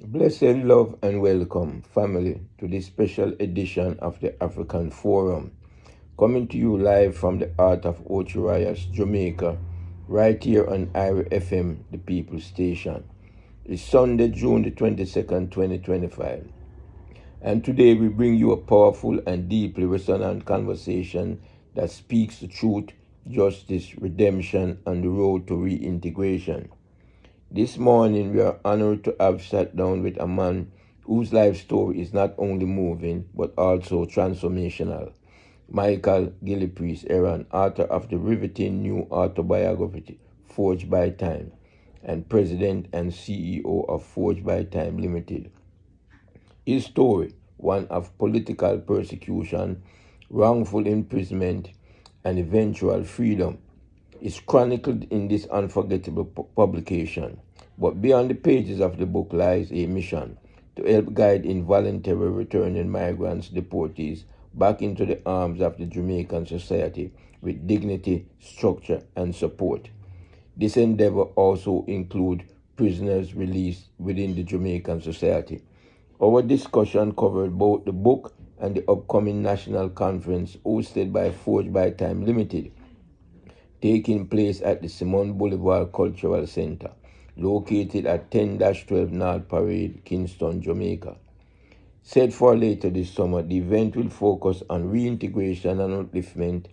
Blessed love and welcome, family, to this special edition of the African Forum. Coming to you live from the heart of Ochurias, Jamaica, right here on Irie FM, the People's Station. It's Sunday, June the 22nd, 2025. And today we bring you a powerful and deeply resonant conversation that speaks the truth, justice, redemption, and the road to reintegration. This morning, we are honored to have sat down with a man whose life story is not only moving but also transformational. Michael Gillie Aaron, author of the riveting new autobiography, Forged by Time, and president and CEO of Forged by Time Limited. His story, one of political persecution, wrongful imprisonment, and eventual freedom, is chronicled in this unforgettable publication. But beyond the pages of the book lies a mission to help guide involuntary returning migrants, deportees, back into the arms of the Jamaican society with dignity, structure, and support. This endeavor also includes prisoners released within the Jamaican society. Our discussion covered both the book and the upcoming national conference hosted by Forged by Time Limited, taking place at the Simon Boulevard Cultural Center, located at 10-12 North Parade, Kingston, Jamaica. Set for later this summer, the event will focus on reintegration and upliftment,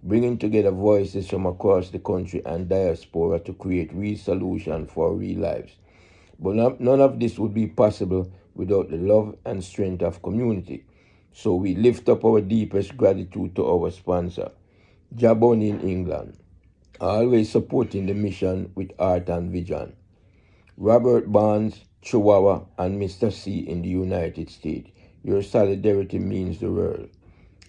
bringing together voices from across the country and diaspora to create real solutions for real lives. But none of this would be possible without the love and strength of community. So we lift up our deepest gratitude to our sponsor, Jabon in England, always supporting the mission with art and vision. Robert Barnes, Chihuahua, and Mr. C in the United States. Your solidarity means the world.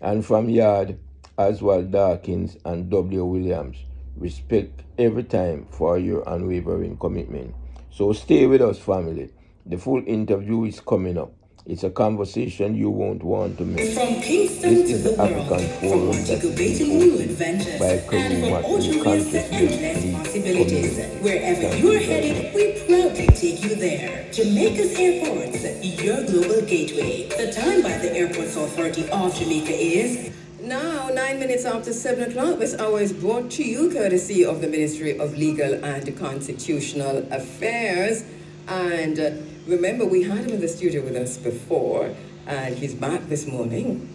And from Yard, Oswald Dawkins and W. Williams, respect every time for your unwavering commitment. So stay with us, family. The full interview is coming up. It's a conversation you won't want to miss. From Kingston This to is the the African world, Forum from that incubating is new hosted adventures, by and from Karuma all in to Conscious the endless Youth possibilities. Community. Wherever Thank you're you very headed, much. we proudly take you there. Jamaica's airports, your global gateway. The time by the Airports Authority of Jamaica is now 9 minutes after 7 o'clock. This hour is brought to you courtesy of the Ministry of Legal and Constitutional Affairs. And remember, we had him in the studio with us before, and he's back this morning.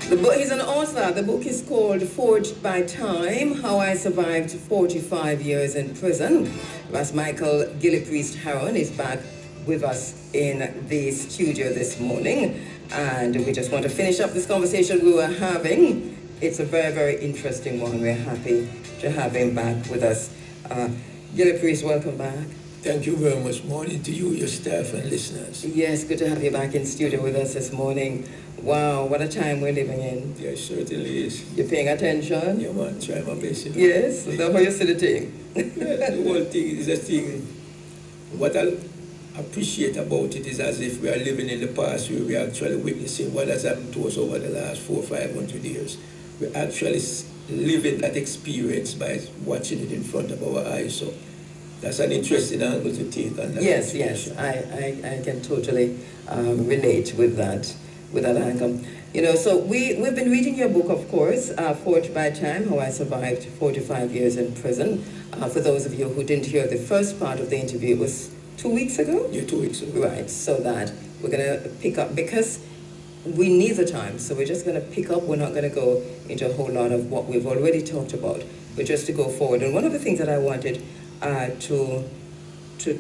He's an author. The book is called Forged by Time, How I Survived 45 Years in Prison. As Michael Gillie Heron is back with us in the studio this morning. And we just want to finish up this conversation we were having. It's a very, very interesting one. We're happy to have him back with us. Gillie, welcome back. Thank you very much. Morning to you, your staff, and listeners. Yes, good to have you back in studio with us this morning. Wow, what a time we're living in. Yeah, it certainly is. You're paying attention? Yeah, man, try my best. You know? Yes, that's how you see the thing. Yeah, the whole thing is a thing. What I appreciate about it is as if we are living in the past where we are actually witnessing what has happened to us over the last 400 or 500 years. We're actually living that experience by watching it in front of our eyes. So that's an interesting angle to take on that. Yes, I can totally relate with that angle. You know, so we've been reading your book, of course, Forged by Time, How I Survived 45 Years in Prison. For those of you who didn't hear the first part of the interview, it was 2 weeks ago? Yeah, 2 weeks ago. Right, so that we're going to pick up, because we need the time, so we're just going to pick up. We're not going to go into a whole lot of what we've already talked about, but just to go forward. And one of the things that I wanted to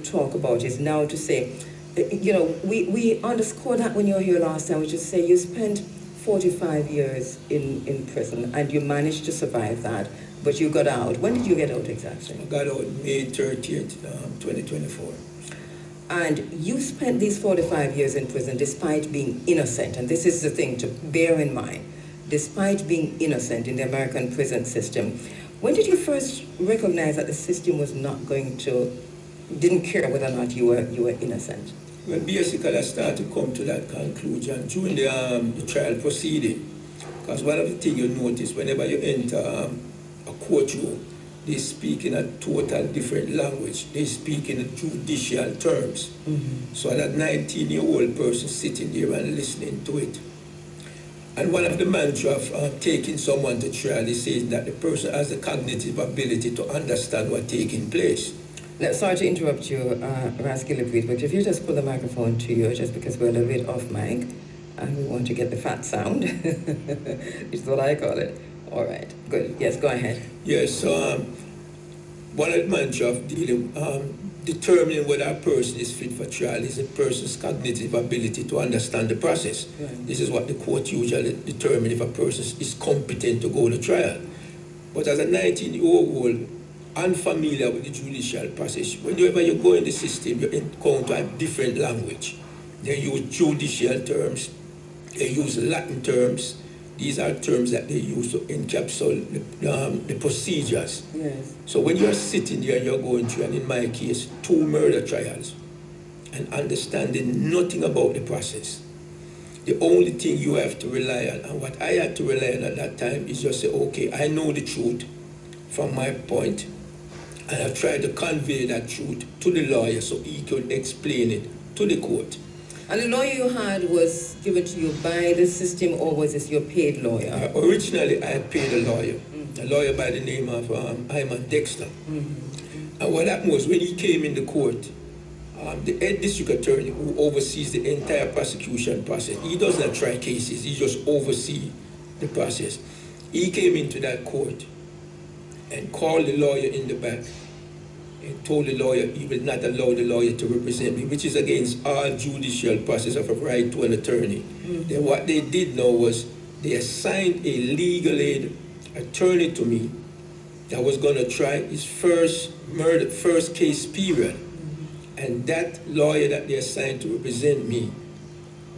talk about is now to say, you know, we underscore that when you were here last time, which is to say you spent 45 years in prison and you managed to survive that, but you got out. When did you get out exactly? I got out May 30th, 2024. And you spent these 45 years in prison despite being innocent, and this is the thing to bear in mind, despite being innocent in the American prison system. When did you first recognize that the system was not didn't care whether or not you were innocent? Well, basically, I started to come to that conclusion during the trial proceeding. Because one of the things you notice whenever you enter a courtroom, they speak in a total different language. They speak in judicial terms. So that 19-year-old person sitting there and listening to it. And one of the mantra of taking someone to trial is saying that the person has the cognitive ability to understand what's taking place. Now, sorry to interrupt you, Gillie, but if you just pull the microphone to you, just because we're a little bit off mic, and we want to get the fat sound, is what I call it. All right, good. Yes, go ahead. Yes, so one of the mantra of determining whether a person is fit for trial is a person's cognitive ability to understand the process. Right. This is what the court usually determines if a person is competent to go to trial. But as a 19-year-old, unfamiliar with the judicial process, whenever you go in the system, you encounter a different language. They use judicial terms, they use Latin terms. These are terms that they use to encapsulate the procedures. Yes. So when you're sitting there and you're going through, and in my case, 2 murder trials, and understanding nothing about the process, the only thing you have to rely on, and what I had to rely on at that time, is just say, okay, I know the truth from my point, and I've tried to convey that truth to the lawyer so he could explain it to the court. And the lawyer you had was given to you by the system, or was this your paid lawyer? Originally, I had paid a lawyer, a lawyer by the name of Iman Dexter. And what happened was, when he came in the court, the head district attorney who oversees the entire prosecution process, he does not try cases, he just oversees the process. He came into that court and called the lawyer in the back and told the lawyer he will not allow the lawyer to represent me, which is against all judicial process of a right to an attorney. Then what they did now was they assigned a legal aid attorney to me that was going to try his first case period. And that lawyer that they assigned to represent me,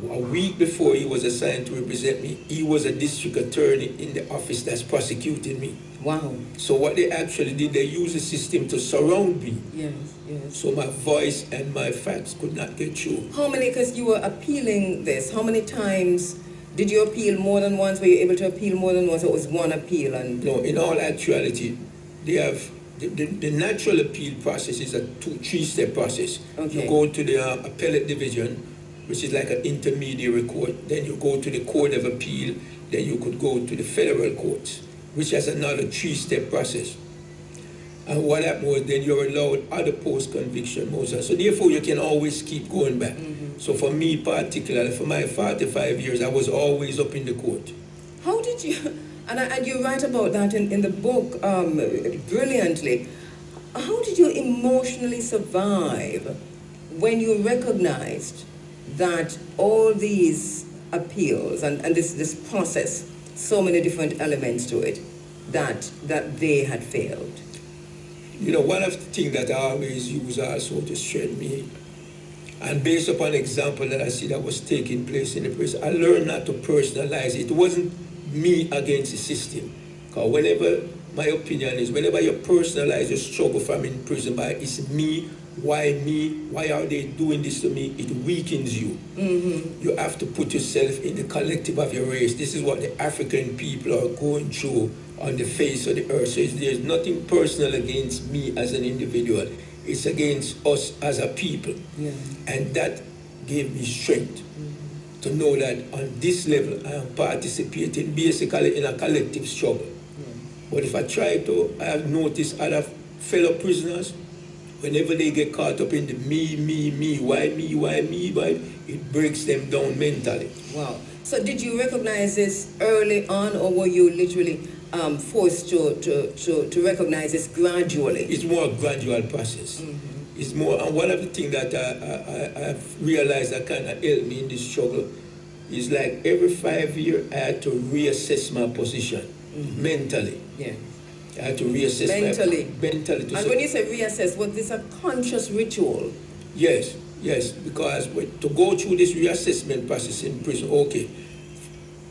a week before he was assigned to represent me, he was a district attorney in the office that's prosecuting me. Wow. So what they actually did, they used the system to surround me. Yes, yes. So my voice and my facts could not get through. How many, because you were appealing this, how many times did you appeal more than once? Were you able to appeal more than once, or was one appeal? And no, in all actuality, they have the natural appeal process is a 3-step process. Okay. You go to the appellate division, which is like an intermediary court. Then you go to the court of appeal. Then you could go to the federal courts, which has another 3-step process. And what happened was, then you're allowed other post-conviction motions. So therefore, you can always keep going back. So for me particularly, for my 45 years, I was always up in the court. how did you, and you write about that in the book brilliantly, how did you emotionally survive when you recognized that all these appeals and this process, so many different elements to it, that they had failed? You know, one of the things that I always use also to strengthen me, and based upon example that I see that was taking place in the prison, I learned not to personalize it. It wasn't me against the system. Because whenever, my opinion is, whenever you personalize your struggle from in prison by it's me, why are they doing this to me, it weakens you. You have to put yourself in the collective of your race. This is what the African people are going through on the face of the earth. So there's nothing personal against me as an individual. It's against us as a people. Yeah. And that gave me strength to know that on this level I am participating basically in a collective struggle. But if I have noticed other fellow prisoners, whenever they get caught up in the me, why, it breaks them down mentally. Wow. So did you recognize this early on, or were you literally forced to recognize this gradually? It's more a gradual process. It's more, and one of the things that I've realized that kind of helped me in this struggle is like every 5 years I had to reassess my position mentally. Yeah. I had to reassess mentally. Mentally. And when you say reassess, was this a conscious ritual? Yes, because to go through this reassessment process in prison, okay,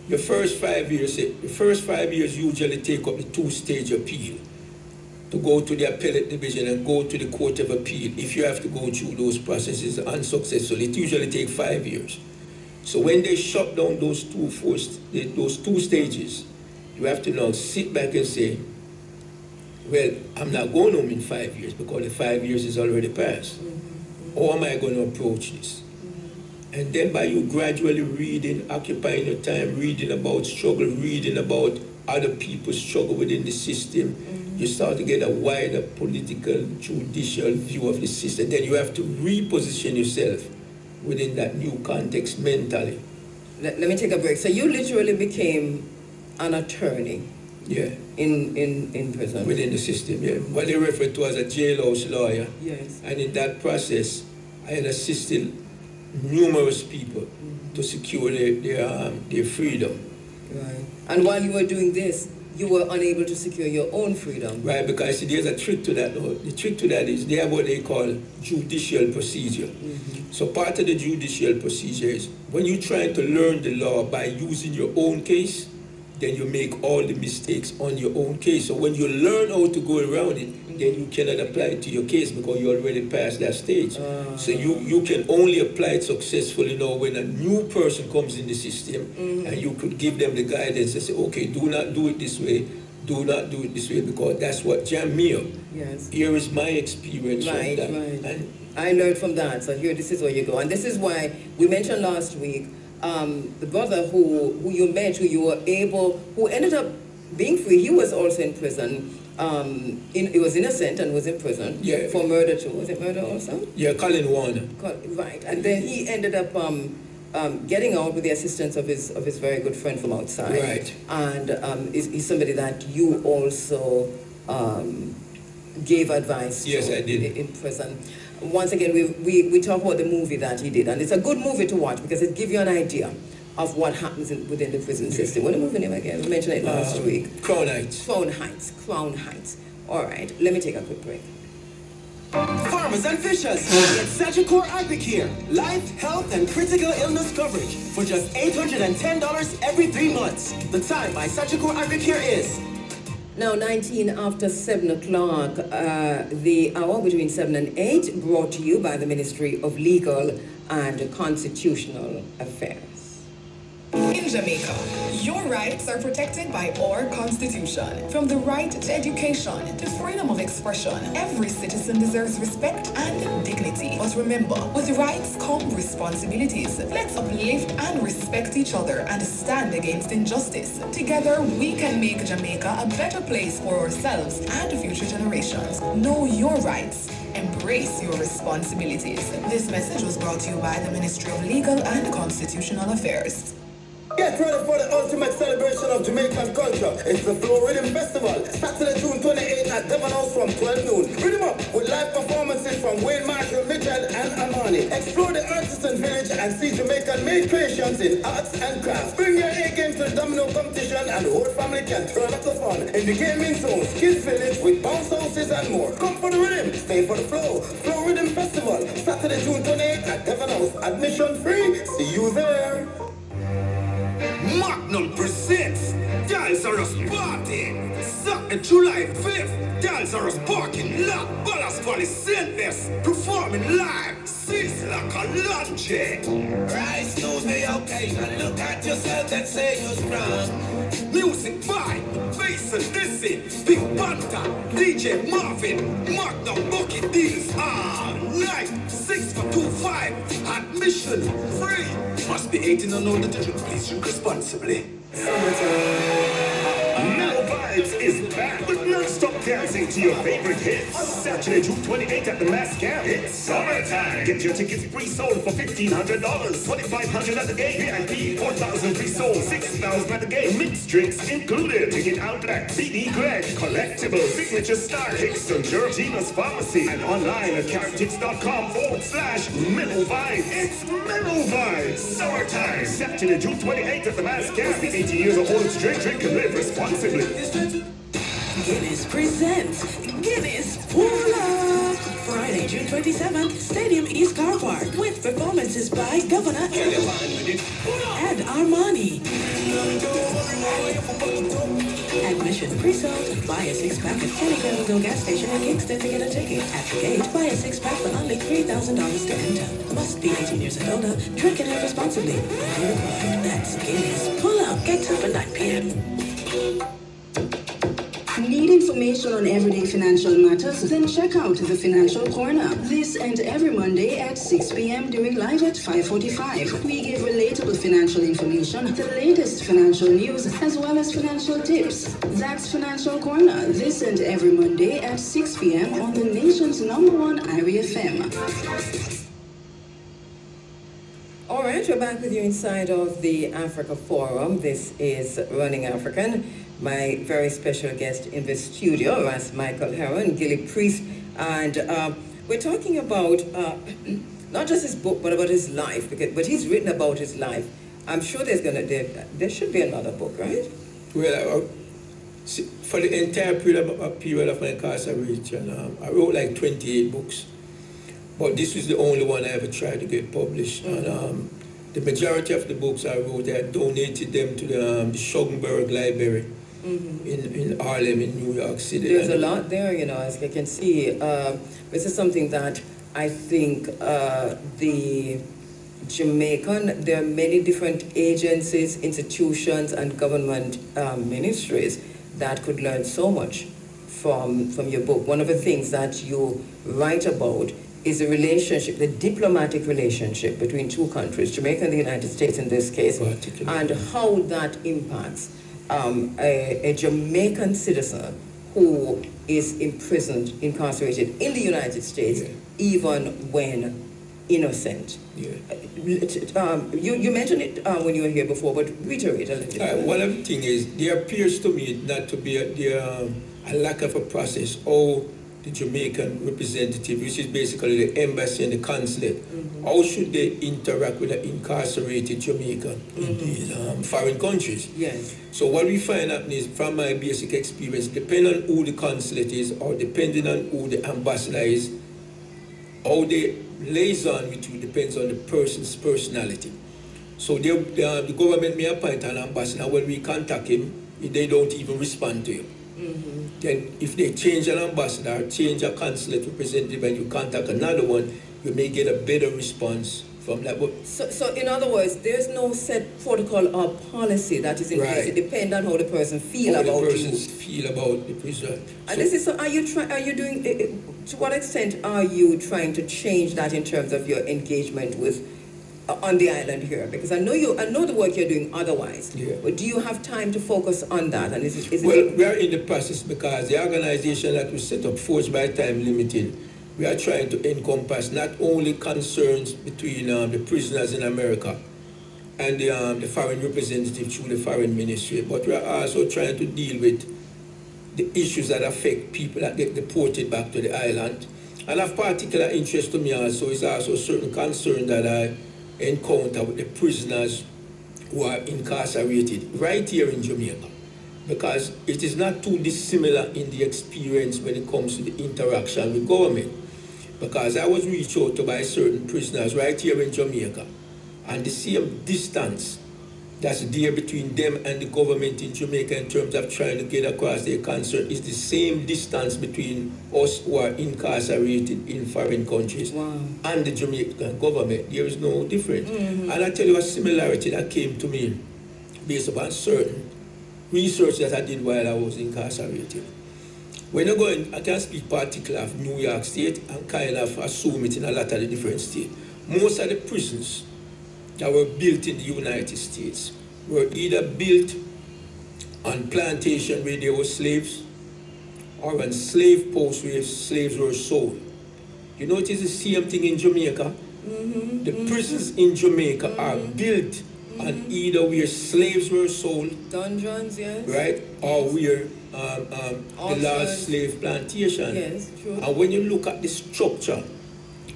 the first 5 years usually take up the 2-stage appeal. To go to the appellate division and go to the court of appeal, if you have to go through those processes unsuccessfully, it usually takes 5 years. So when they shut down those two stages, you have to now sit back and say, well, I'm not going home in 5 years because the 5 years is already passed. How am I going to approach this? And then by you gradually reading, occupying your time, reading about struggle, reading about other people's struggle within the system, you start to get a wider political, judicial view of the system. Then you have to reposition yourself within that new context mentally. Let me take a break. So you literally became an attorney. Yeah. In prison. Within the system, yeah. What they refer to as a jailhouse lawyer. Yes. And in that process, I had assisted numerous people to secure their freedom. Right. And while you were doing this, you were unable to secure your own freedom. Right, because there's a trick to that. The trick to that is they have what they call judicial procedure. So part of the judicial procedure is when you're trying to learn the law by using your own case, then you make all the mistakes on your own case. So when you learn how to go around it, then you cannot apply it to your case because you already passed that stage. So you can only apply it successfully now when a new person comes in the system and you could give them the guidance and say, okay, do not do it this way, do not do it this way, because that's what jammed me up. Yes. Here is my experience from that. Right. And I learned from that, so here, this is where you go. And this is why we mentioned last week, the brother who you met, who ended up being free, he was also in prison. He was innocent and was in prison for murder too. Was it murder also? Yeah, Colin Warner. Right, and then he ended up getting out with the assistance of his very good friend from outside. Right. And he's somebody that you also gave advice to. Yes, I did. In prison. Once again, we talk about the movie that he did, and it's a good movie to watch because it gives you an idea of what happens within the prison system. What the movie name again? We mentioned it last week. Crown Heights. Crown Heights. All right, let me take a quick break. Farmers and fishers, it's Sagicor Advocare, life, health, and critical illness coverage for just $810 every 3 months. The time by Sagicor Advocare is now 19 after 7 o'clock, the hour between 7 and 8, brought to you by the Ministry of Legal and Constitutional Affairs. In Jamaica, your rights are protected by our Constitution. From the right to education to freedom of expression, every citizen deserves respect and dignity. But remember, with rights come responsibilities. Let's uplift and respect each other and stand against injustice. Together, we can make Jamaica a better place for ourselves and future generations. Know your rights. Embrace your responsibilities. This message was brought to you by the Ministry of Legal and Constitutional Affairs. Get ready for the ultimate celebration of Jamaican culture. It's the Flow Rhythm Festival, Saturday, June 28th at Devon House from 12 noon. Rhythm up with live performances from Wayne Marshall, Mitchell, and Amani. Explore the artisan village and see Jamaican-made creations in arts and crafts. Bring your A-game to the domino competition and the whole family can turn up the fun in the gaming zones, kids village with bounce houses and more. Come for the rhythm, stay for the flow. Flow Rhythm Festival, Saturday, June 28th at Devon House. Admission free. See you there. Magnum presents Dalsaros Party, Saturday, July 5th. Dalsaros Parking Lot, Ballas Valley St. West, performing live. Six like a lunch. Rice knows the occasion. Look at yourself and say you're strong. Music by Mason Dizzy, Big Panther, DJ Marvin, Magnum Bucket Deals all night. 6 for 2.5. Admission free. Must be 18 and older to please drink responsibly. Mellow Vibes is back with non-stop dancing to your favorite hits. Saturday, June 28th at the Mass Camp. It's summertime. Get your tickets pre-sold for $1,500, $2,500 at the gate. VIP, $4,000 pre-sold, $6,000 at the gate. Mixed drinks included. Ticket outlet, CD Greg, Collectibles, Signature Star, Hickson, Georgina's Pharmacy, and online at carrotix.com/Mellow Vibes. It's Mellow Vibes. Summertime. Saturday, June 28th at the Mass Camp. 18 years old. Drink and live responsibly. Guinness presents Guinness Pull Up. Friday, June 27th, Stadium East Car Park with performances by Governor and Armani. Admission pre-sold. Buy a 6-pack at Kenny Granville gas station in Kingston to get a ticket. At the gate, buy a 6-pack for only $3,000 to enter. Must be 18 years and older. Drink and live responsibly. Only required. That's Guinness Pull Up. Get to for 9 p.m. Needing some information on everyday financial matters? Then check out the Financial Corner. This and every Monday at 6 p.m. during live at 5:45. We give relatable financial information, the latest financial news, as well as financial tips. That's Financial Corner. This and every Monday at 6 p.m. on the nation's #1 Irie FM. All right, we're back with you inside of the Africa Forum. This is Running African. My very special guest in the studio is Michael Heron, Gillie Priest, and we're talking about not just his book, but about his life. But he's written about his life. I'm sure there should be another book, right? Well, for the entire period of my incarceration, I wrote like 28 books. But this was the only one I ever tried to get published. And the majority of the books I wrote, I donated them to the Schoggenberg Library in Harlem, in New York City. There's a lot there, as I can see. This is something that I think the Jamaican, there are many different agencies, institutions, and government ministries that could learn so much from your book. One of the things that you write about is the relationship, the diplomatic relationship between two countries, Jamaica and the United States in this case, and how that impacts a Jamaican citizen who is imprisoned, incarcerated in the United States, even when innocent. You mentioned it when you were here before, but reiterate a little bit. One of the things is, there appears to me not to be a lack of a process, or the Jamaican representative, which is basically the embassy and the consulate, how should they interact with the incarcerated Jamaican in these foreign countries? Yes. So what we find happening is, from my basic experience, depending on who the consulate is, or depending on who the ambassador is, how they liaison with you depends on the person's personality. So the government may appoint an ambassador. When we contact him, they don't even respond to you. Then if they change an ambassador, change a consulate representative, and you contact another one, you may get a better response from that. So in other words, there's no set protocol or policy that is in place. It depends on how the person feel about the persons feel about the prisoner. And this is, so are you doing, to what extent are you trying to change that in terms of your engagement with on the island here? Because I know the work you're doing otherwise. But do you have time to focus on that? And we are in the process, because the organization that we set up, Forged by Time Limited, we are trying to encompass not only concerns between the prisoners in America and the foreign representative through the foreign ministry, but we are also trying to deal with the issues that affect people that get deported back to the island. And of particular interest to me also is also certain concern that I encounter with the prisoners who are incarcerated right here in Jamaica, because it is not too dissimilar in the experience when it comes to the interaction with government. Because I was reached out to by certain prisoners right here in Jamaica, and the same distance that's there between them and the government in Jamaica in terms of trying to get across their concern is the same distance between us who are incarcerated in foreign countries and the Jamaican government. There is no difference. And I tell you a similarity that came to me based upon certain research that I did while I was incarcerated. When you go in, I can speak particularly of New York State and kind of assume it in a lot of the different states. Most of the prisons that were built in the United States were either built on plantation where there were slaves, or on slave posts where slaves were sold. You know, it is the same thing in Jamaica. The prisons in Jamaica are built on either where slaves were sold, dungeons, yes, right, or where the last slave plantation. Yes, true. And when you look at the structure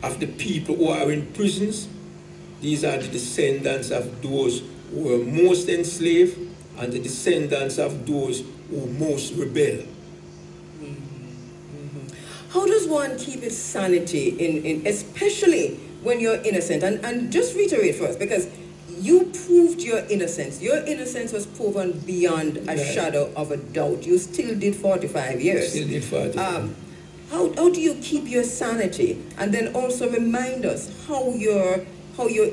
of the people who are in prisons, these are the descendants of those who were most enslaved and the descendants of those who most rebel. How does one keep its sanity, in especially when you're innocent? And just reiterate first, because you proved your innocence. Your innocence was proven beyond a shadow of a doubt. You still did 45 years. Still did 45. How do you keep your sanity? And then also remind us how your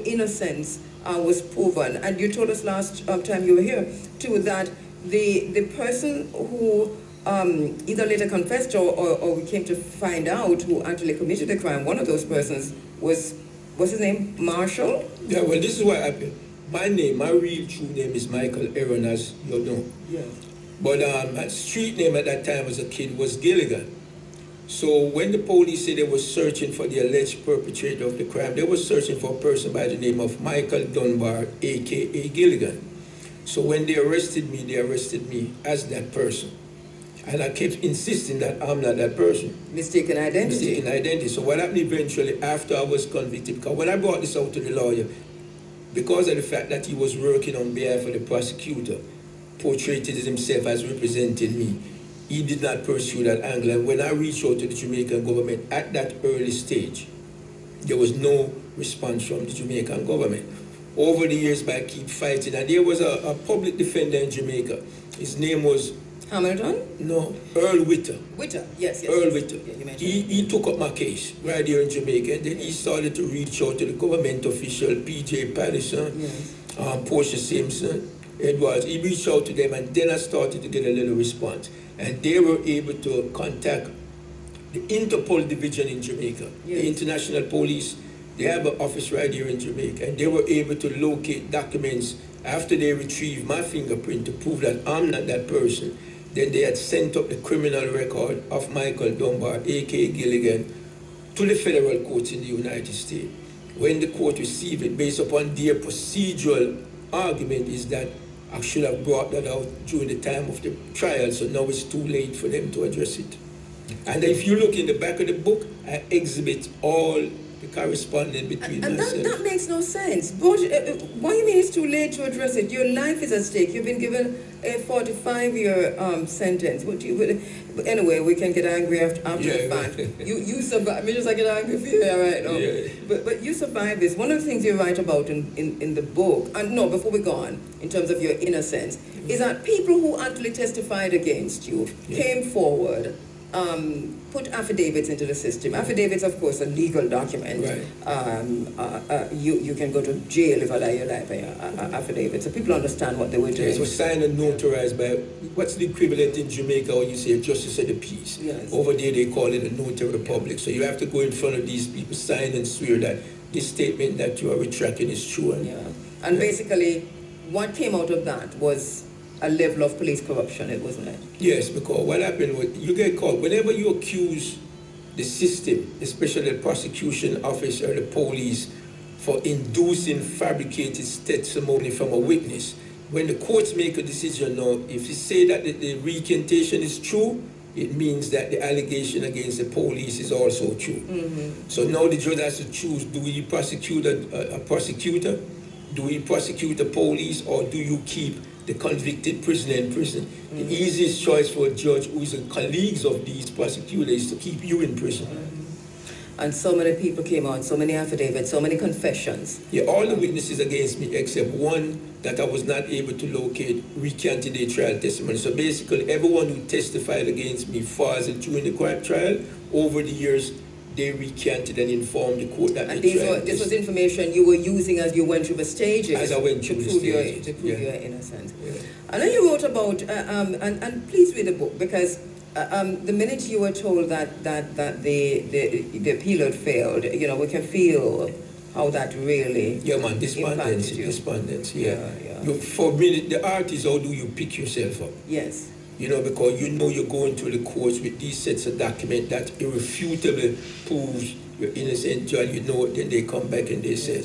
innocence was proven. And you told us last time you were here too that the person who either later confessed or we came to find out who actually committed the crime. One of those persons what's his name? Marshall? Yeah, well, this is what happened. My real true name is Michael Aaron, as you know. Yes. But my street name at that time as a kid was Gilligan. So when the police said they were searching for the alleged perpetrator of the crime, they were searching for a person by the name of Michael Dunbar, a.k.a. Gilligan. So when they arrested me as that person. And I kept insisting that I'm not that person. Mistaken identity. So what happened eventually after I was convicted, because when I brought this out to the lawyer, because of the fact that he was working on behalf of the prosecutor, portrayed himself as representing me, he did not pursue that angle. And when I reached out to the Jamaican government at that early stage, there was no response from the Jamaican government. Over the years, I keep fighting, and there was a public defender in Jamaica. His name was Hamilton? No, Earl Witter. Witter, yes. Earl Witter. Yeah, he took up my case right here in Jamaica, and then he started to reach out to the government official, P.J. Patterson, Portia Simpson, Edwards. He reached out to them, and then I started to get a little response. And they were able to contact the Interpol division in Jamaica, the International Police. They have an office right here in Jamaica, and they were able to locate documents after they retrieved my fingerprint to prove that I'm not that person. Then they had sent up the criminal record of Michael Dunbar, a.k.a. Gilligan, to the federal courts in the United States. When the court received it, based upon their procedural argument, is that I should have brought that out during the time of the trial, so now it's too late for them to address it. And if you look in the back of the book, I exhibit all the correspondence between myself. And that makes no sense. But what do you mean it's too late to address it? Your life is at stake. You've been given a 45-year sentence. Anyway, we can get angry after the fact. You survive. I mean, just I get angry for you right now. Yeah. But you survived this. One of the things you write about in the book, and no, before we go on, in terms of your innocence, is that people who actually testified against you came forward, put affidavits into the system. Affidavits, of course, a legal document. Right. You can go to jail if I lie your life by affidavit. So people understand what they were doing. Yes, it was signed and notarized by, what's the equivalent in Jamaica when you say a justice of the peace? Yes. Over there they call it a notary public. So you have to go in front of these people, sign and swear that this statement that you are retracting is true. And basically, what came out of that was a level of police corruption, wasn't it? Yes, because what happened was you get caught. Whenever you accuse the system, especially the prosecution office or the police, for inducing fabricated testimony from a witness, when the courts make a decision now, if you say that the recantation is true, it means that the allegation against the police is also true. Mm-hmm. So now the judge has to choose, do we prosecute a prosecutor? Do we prosecute the police, or do you keep the convicted prisoner in prison? Mm-hmm. The easiest choice for a judge who is a colleague of these prosecutors is to keep you in prison. Mm-hmm. And so many people came out, so many affidavits, so many confessions. Yeah, all the witnesses against me except one that I was not able to locate recanted their trial testimony. So basically everyone who testified against me during the trial, over the years, they recanted and informed the court that this was information you were using as you went through the stages. As I went through the stages. To prove your innocence. Yeah. And then you wrote about, and please read the book, because the minute you were told that the appeal had failed, we can feel how that really despondency. For me, the art is how do you pick yourself up? Yes. Because you're going through the courts with these sets of documents that irrefutably proves you're innocent, and then they come back and they say,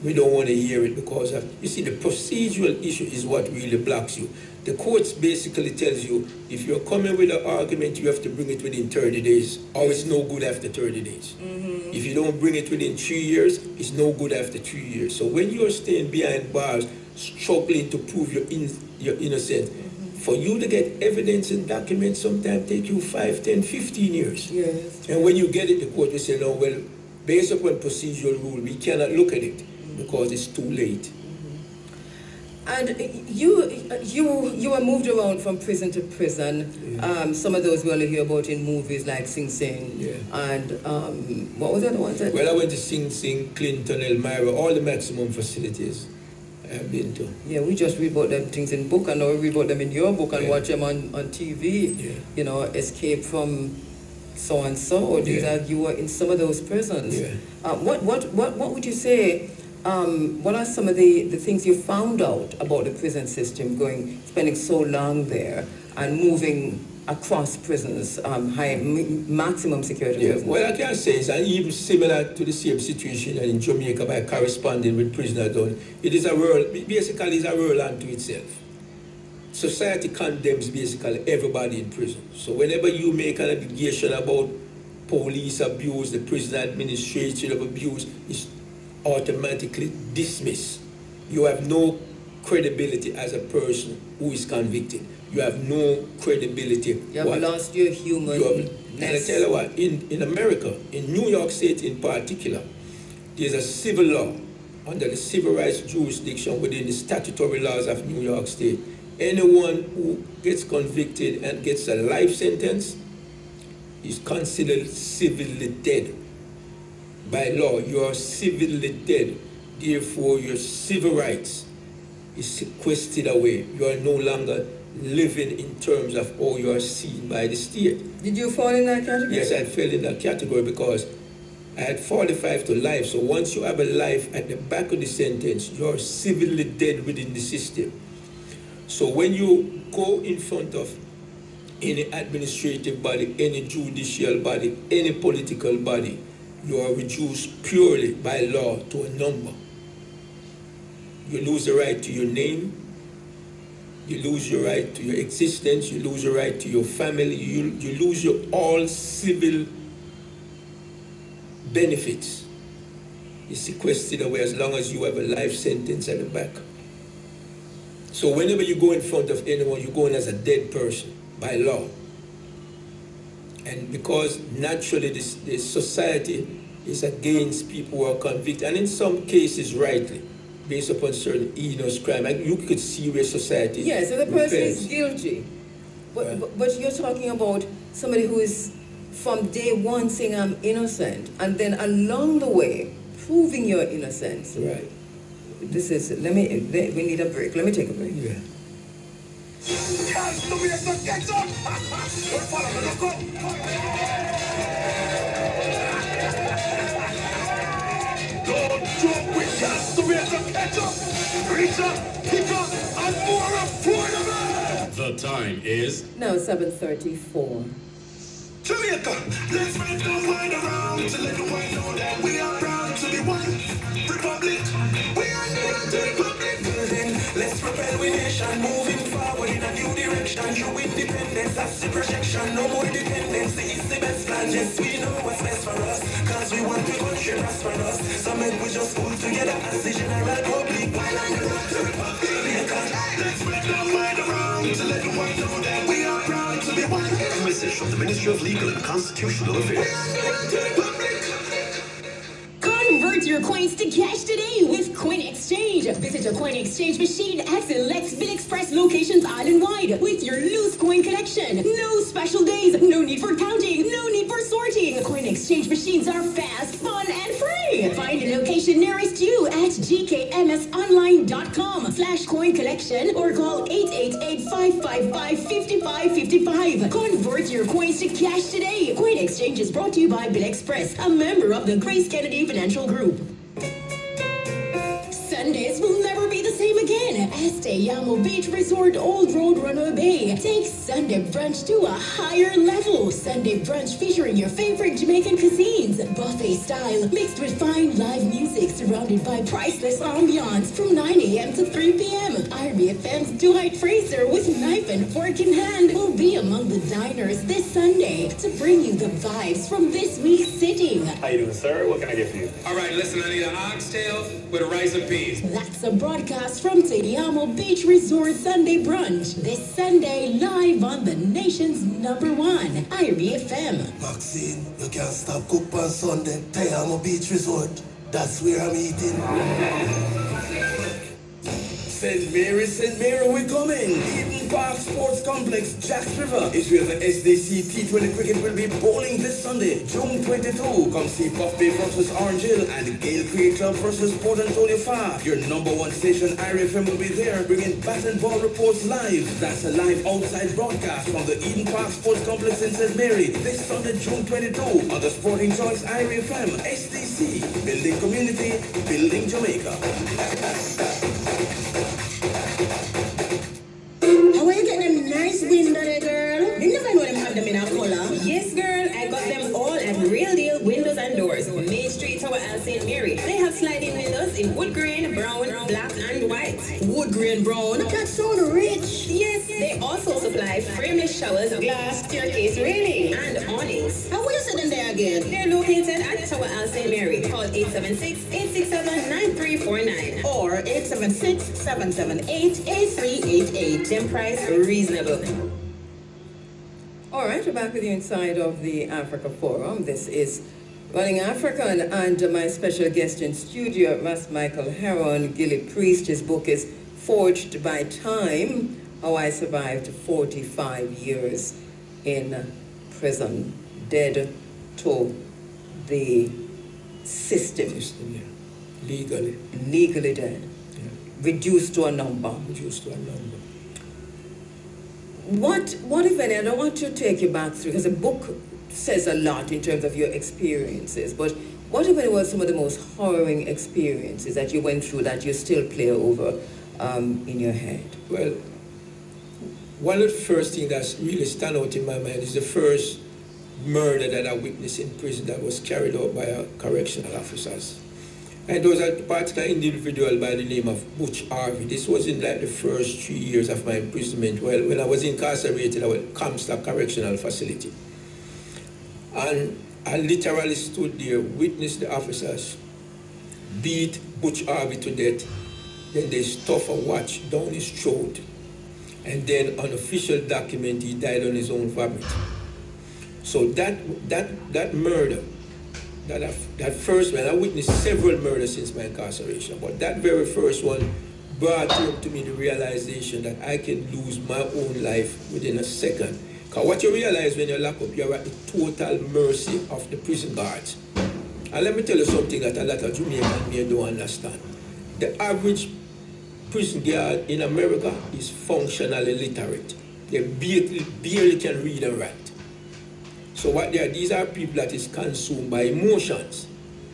we don't want to hear it because of, you see, the procedural issue is what really blocks you. The courts basically tells you, if you're coming with an argument, you have to bring it within 30 days, or it's no good after 30 days. Mm-hmm. If you don't bring it within 3 years, it's no good after 3 years. So when you're staying behind bars, struggling to prove you're innocent, for you to get evidence and documents sometimes take you 5, 10, 15 years. Yes. And when you get it, the court will say, no, well, based upon procedural rule, we cannot look at it because it's too late. And you were moved around from prison to prison. Yeah. Some of those we only hear about in movies like Sing Sing. Yeah. And what was the other one? Well, I went to Sing Sing, Clinton, Elmira, all the maximum facilities. I've been to. Yeah, we just read about them things in book, and now we read about them in your book and watch them on TV. Yeah. You know, escape from so and so. These are, you were in some of those prisons. Yeah. What would you say? What are some of the things you found out about the prison system, spending so long there and moving across prisons, maximum security prisons? What I can say is, and even similar to the same situation in Jamaica by corresponding with prisoners done, it is a world, basically it's a world unto itself. Society condemns basically everybody in prison. So whenever you make an allegation about police abuse, the prison administration of abuse, is automatically dismissed. You have no credibility as a person who is convicted. You have no credibility. You have lost your human. And I tell you what, in America, in New York State in particular, there's a civil law under the civil rights jurisdiction within the statutory laws of New York State. Anyone who gets convicted and gets a life sentence is considered civilly dead. By law, you are civilly dead. Therefore, your civil rights is sequestered away. You are no longer living in terms of how you are seen by the state. Did you fall in that category? Yes, I fell in that category because I had 45 to life. So once you have a life at the back of the sentence, you are civilly dead within the system. So when you go in front of any administrative body, any judicial body, any political body, you are reduced purely by law to a number. You lose the right to your name, you lose your right to your existence, you lose your right to your family, you lose your all civil benefits. It's sequestered away as long as you have a life sentence at the back. So whenever you go in front of anyone, you're going as a dead person by law. And because naturally this society is against people who are convicted, and in some cases rightly, based upon certain heinous crime, you could see where society. Yeah, so the person is guilty. But you're talking about somebody who is from day one saying I'm innocent, and then along the way proving your innocence. Right. This is, we need a break. Let me take a break. Yeah. Don't joke with gas to raise the ketchup. Reacher, picker, and more affordable. The time is now 7:34. Jamaica, let's make the wine around to let the world know that we are proud to be one republic. We are the republic building. Let's propel we nation moving forward in a new direction. True independence, that's the projection. No more dependence, it's the best plan. Yes, we know what's best for us, cause we want the country prosperous. So make we just pull together as the general public. While on the road to republic, let's make the wine around to let the world know that we are proud to be one. a message from the Ministry of Legal and Constitutional Affairs. Convert your coins to cash today with Coin Exchange. Visit your Coin Exchange machine at select Bill Express locations island-wide with your loose coin collection. No special days, no need for counting, no need for sorting. Coin Exchange machines are fast, fun, and free. Find a location nearest you at gkmsonline.com/coin collection or call 888-555-5555. Convert your coins to cash today. Coin Exchange is brought to you by Bill Express, a member of the Grace Kennedy Financial Group. Sundays will never be the same again. Esteyamo Beach Resort, Old Road, Runaway Bay. Take Sunday brunch to a higher level. Sunday brunch featuring your favorite Jamaican cuisines, buffet style, mixed with fine live music, surrounded by priceless ambiance from 9 a.m. to 3 p.m. Irie FM's Dwight Fraser with knife and fork in hand will be among the diners this Sunday to bring you the vibes from this week's sitting. How you doing, sir? What can I get for you? All right, listen, I need an oxtail with a rice and peas. That's a broadcast from Teyamo Beach Resort Sunday Brunch. This Sunday, live on the nation's #1, Irie FM. Maxine, you can't stop cook on Sunday. Teyamo Beach Resort. That's where I'm eating. St. Mary, we coming. Eden Park Sports Complex, Jacks River, is where the SDC T20 cricket will be bowling this Sunday, June 22. Come see Buff Bay versus Orange Hill and Gale Cricket Club versus Port Antonio Far. Your number one station, Irie FM, will be there, bringing bat and ball reports live. That's a live outside broadcast from the Eden Park Sports Complex in St. Mary this Sunday, June 22, on the Sporting Choice Irie FM, SDC, building community, building Jamaica. How are you getting them nice windows there, girl? You never know them have them in a color. Yes, girl, I got them all at Real Deal Windows and Doors, Main Street, Tower L, St. Mary. They have sliding windows in wood grain, brown, black, and white. Wood grain brown? That sounds rich. Yes, they also supply frameless showers, glass, staircase railing, and awnings. How will you say them there again? They're located at Tower L, St. Mary. Call 876-867-9349 or 876-778-8388. Them price reasonable. All right, we're back with you inside of the Africa Forum. This is Running African, and my special guest in studio, Ras Michael Heron, Gillie Priest. His book is Forged by Time, How I Survived 45 Years in Prison, Dead to the System. Yeah. Legally. Legally dead. Yeah. Reduced to a number. Reduced to a number. What if any, I don't want to take you back through, because the book says a lot in terms of your experiences, but what if any were some of the most harrowing experiences that you went through that you still play over in your head? Well, one of the first things that's really stand out in my mind is the first murder that I witnessed in prison that was carried out by our correctional officers. And there was a particular individual by the name of Butch Harvey. This was in like the first 3 years of my imprisonment. Well, when I was incarcerated at Comstock Correctional Facility. And I literally stood there, witnessed the officers beat Butch Harvey to death. Then they stuff a watch down his throat. And then on official document, he died on his own vomit. So that murder, that first one, I witnessed several murders since my incarceration, but that very first one brought home to me the realization that I can lose my own life within a second. Because what you realize when you lock up, you're at the total mercy of the prison guards. And let me tell you something that a lot of Jamaicans may don't understand. The average prison guard in America is functionally illiterate. They barely can read and write. So what they are, these are people that is consumed by emotions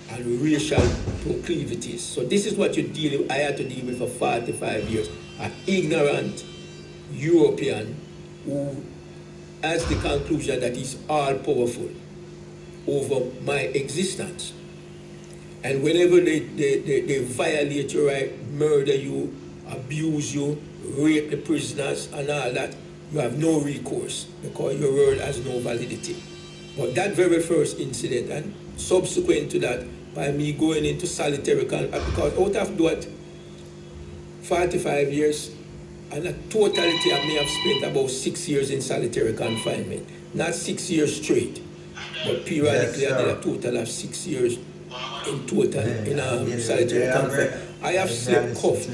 and racial proclivities. So this is what I had to deal with for 45 years. An ignorant European who has the conclusion that he's all powerful over my existence. And whenever they violate your right, murder you, abuse you, rape the prisoners and all that, you have no recourse because your word has no validity. But that very first incident and subsequent to that, by me going into solitary confinement, because out of that 45 years, and a totality I may have spent about 6 years in solitary confinement. Not 6 years straight, but periodically I did a total of 6 years in total in solitary confinement. I have slept cuffed,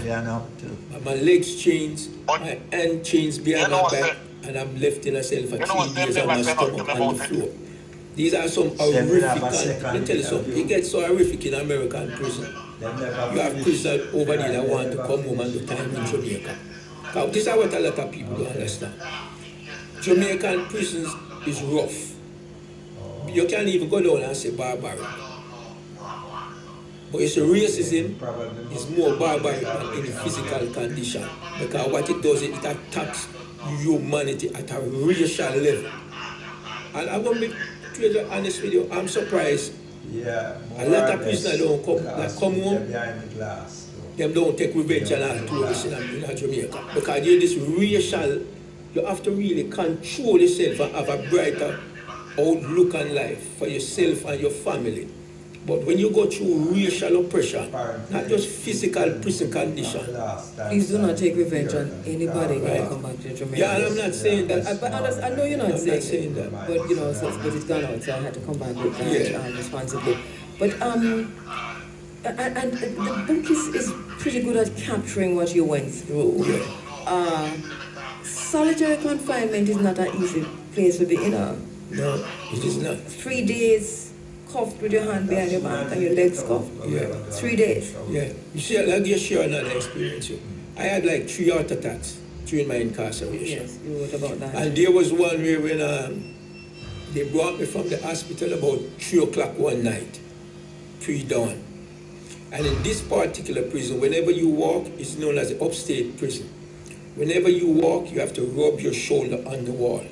my legs chains, my hand chains behind my back, and I'm left in a cell for 3 days on my stomach on the floor. These are some horrific, let me tell you something, it gets so horrific in American prison. You have prisoners over there that want to come home and do time in Jamaica. Now, this is what a lot of people don't understand. Jamaican prisons is rough. You can't even go down and say barbaric. But it's racism is more barbaric than any physical condition. Because what it does, it attacks humanity at a racial level. And I'm going to be honest with you, I'm surprised. Yeah, a lot of prisoners don't come home. Them don't take revenge on all tourists in Jamaica. Because you're this racial, you have to really control yourself and have a brighter outlook on life for yourself and your family. But when you go through racial oppression, not just physical prison condition. Please do not take revenge on anybody when you come back to Jamaica. Yeah, and I'm not saying that. But I know you're not saying that. But you know, but it's gone out, so I had to come back with that responsibly. But and the book is pretty good at capturing what you went through. solitary confinement is not an easy place to be in. No, it is not. 3 days cuffed with your hand behind your back and your legs cuffed. Yeah. 3 days. Yeah. You see, I'll just share another experience. I had like 3 heart attacks during my incarceration. Yes, you wrote about that. And there was one where when they brought me from the hospital about 3 o'clock one night, pre-dawn. And in this particular prison, whenever you walk, it's known as the upstate prison. Whenever you walk, you have to rub your shoulder on the wall.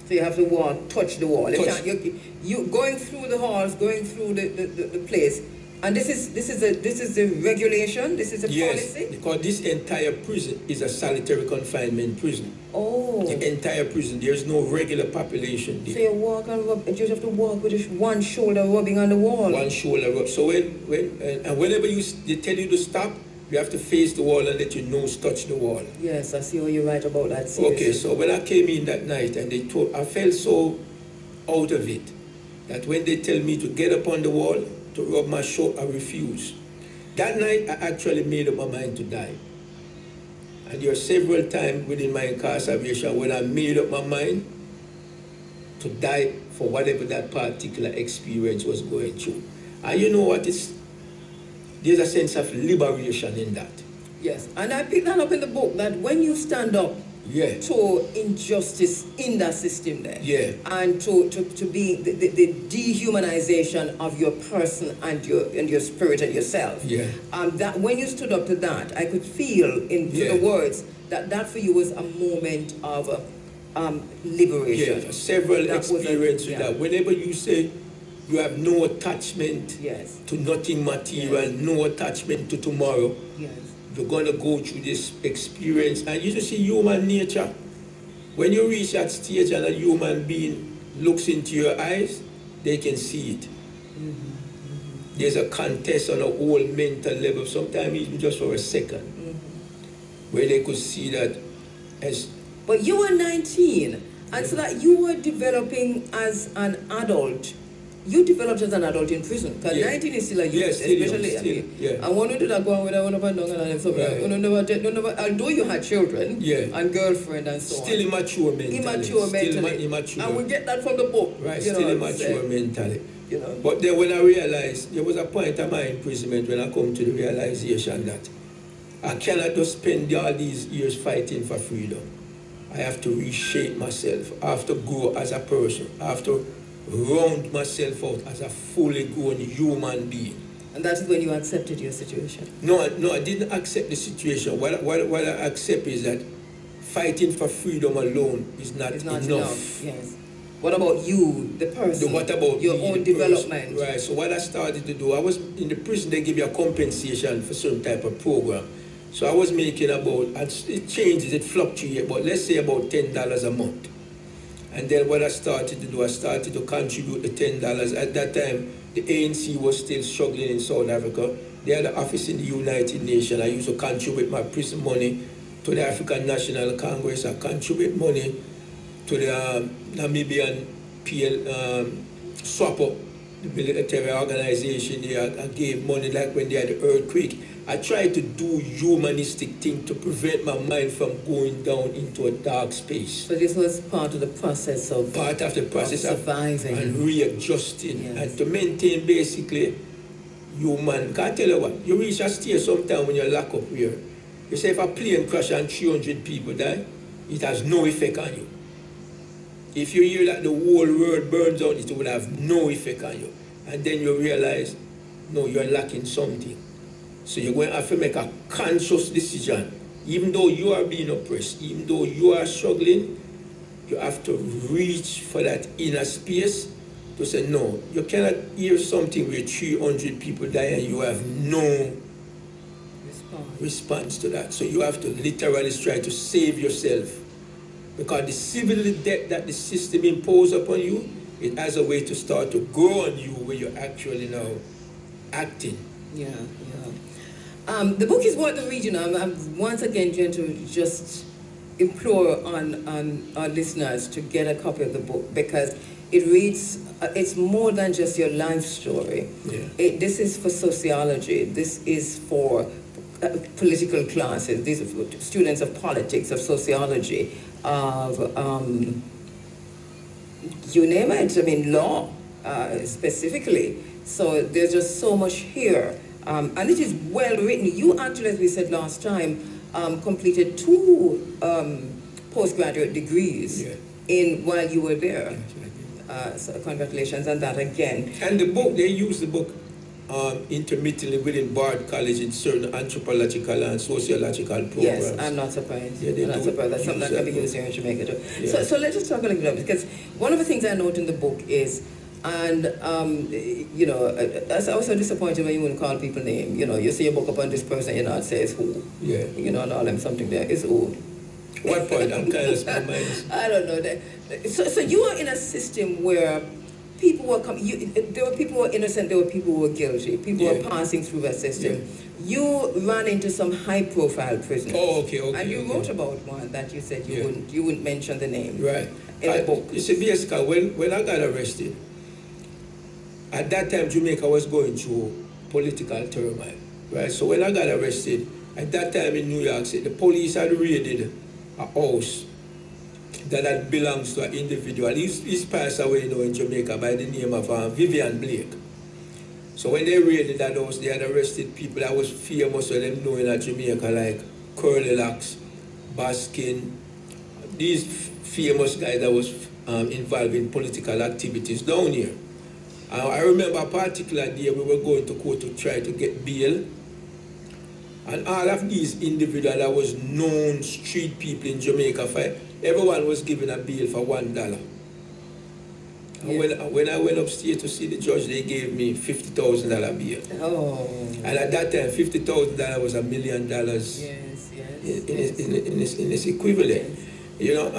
So you have to walk, touch the wall. You going through the halls, going through the place, and this is the regulation. This is a policy. Yes, because this entire prison is a solitary confinement prison. Oh. The entire prison. There's no regular population there. So you walk and rub. You just have to walk with one shoulder rubbing on the wall. One shoulder rub. So whenever they tell you to stop, you have to face the wall and let your nose touch the wall. Yes, I see how you write about that. Seriously. Okay, so when I came in that night and they told, I felt so out of it that when they tell me to get up on the wall to rub my shoulder, I refuse. That night, I actually made up my mind to die. And there were several times within my incarceration when I made up my mind to die for whatever that particular experience was going through. And you know what? There's a sense of liberation in that. Yes, and I picked that up in the book, that when you stand up to injustice in that system there, and to be the dehumanization of your person and your spirit and yourself, that when you stood up to that, I could feel in the words that for you was a moment of liberation. Yeah, several experiences with that. Whenever you say you have no attachment to nothing material, no attachment to tomorrow. Yes. You're going to go through this experience. And you just see human nature. When you reach that stage and a human being looks into your eyes, they can see it. There's a contest on a whole mental level, sometimes even just for a second, where they could see that as... But you were 19, and so that you were developing as an adult. You developed as an adult in prison, because 19 is still a youth, especially. I wanted to go on with one of although you had children and girlfriend and so on. Still immature mentally. Immature. And we get that from the book. Right, still immature mentally. You know? But then when I realized, there was a point of my imprisonment when I come to the realization that I cannot just spend all these years fighting for freedom. I have to reshape myself. I have to grow as a person. I have to round myself out as a fully grown human being. And that's when you accepted your situation? No, I didn't accept the situation. What I accept is that fighting for freedom alone is not enough. Yes. What about you, the person? What about your own development? Right, so what I started to do, I was in the prison, they give you a compensation for certain type of program. So I was making about, it changes, it fluctuates, but let's say about $10 a month. And then what I started to do, I started to contribute the $10. At that time, the ANC was still struggling in South Africa. They had an office in the United Nations. I used to contribute my prison money to the African National Congress. I contribute money to the Namibian SWAPO, the military organization there. I gave money like when they had the earthquake. I tried to do humanistic thing to prevent my mind from going down into a dark space. So this was part of the process of... Part of the process of surviving. And readjusting. And to maintain basically human... Can't tell you what, you reach a stage sometime when you're locked up here. You say if a plane crash and 300 people die, it has no effect on you. If you hear that the whole world burns out, it will have no effect on you. And then you realize, no, you're lacking something. So you're going to have to make a conscious decision. Even though you are being oppressed, even though you are struggling, you have to reach for that inner space to say, no, you cannot hear something where 300 people die and you have no response to that. So you have to literally try to save yourself. Because the civil debt that the system imposes upon you, it has a way to start to grow on you where you're actually now acting. Yeah. The book is worth the reading. I'm once again going to just implore on our listeners to get a copy of the book, because it reads, it's more than just your life story. Yeah. This is for sociology. This is for political classes. These are students of politics, of sociology, of you name it. I mean, law specifically. So there's just so much here, and it is well written. You actually, as we said last time, completed 2 postgraduate degrees while you were there. So congratulations on that again. And the book, they use the book intermittently within Bard College in certain anthropological and sociological programs. Yes, I'm not surprised. I'm not surprised. That's something that can be used here in Jamaica too. Yeah. So let's just talk a little bit, because one of the things I note in the book is, and you know, I was so disappointed when you wouldn't call people names. You know, you see a book upon this person, you know, it says who. Yeah. You know, and all them something there is who. What point? I'm kind of small-minded. I don't know. So you are in a system where people were there were people who were innocent, there were people who were guilty. People were passing through that system. Yeah. You ran into some high-profile prisoners. Oh, okay. And you wrote about one that you said you wouldn't mention the name. Right. In the book. You see, basically, when I got arrested, at that time Jamaica was going through political turmoil. Right. So when I got arrested, at that time in New York City, the police had raided a house that belongs to an individual. He's passed away now in Jamaica by the name of Vivian Blake. So when they raided that house, they had arrested people that was famous for them knowing at Jamaica, like Curly Locks, Baskin, these famous guys that was involved in political activities down here. I remember a particular day we were going to court to try to get bail. And all of these individuals that was known street people in Jamaica, everyone was given a bail for $1. And when I went upstairs to see the judge, they gave me $50,000 bail. Oh. And at that time, $50,000 was $1 million. In its equivalent. Yes. You know,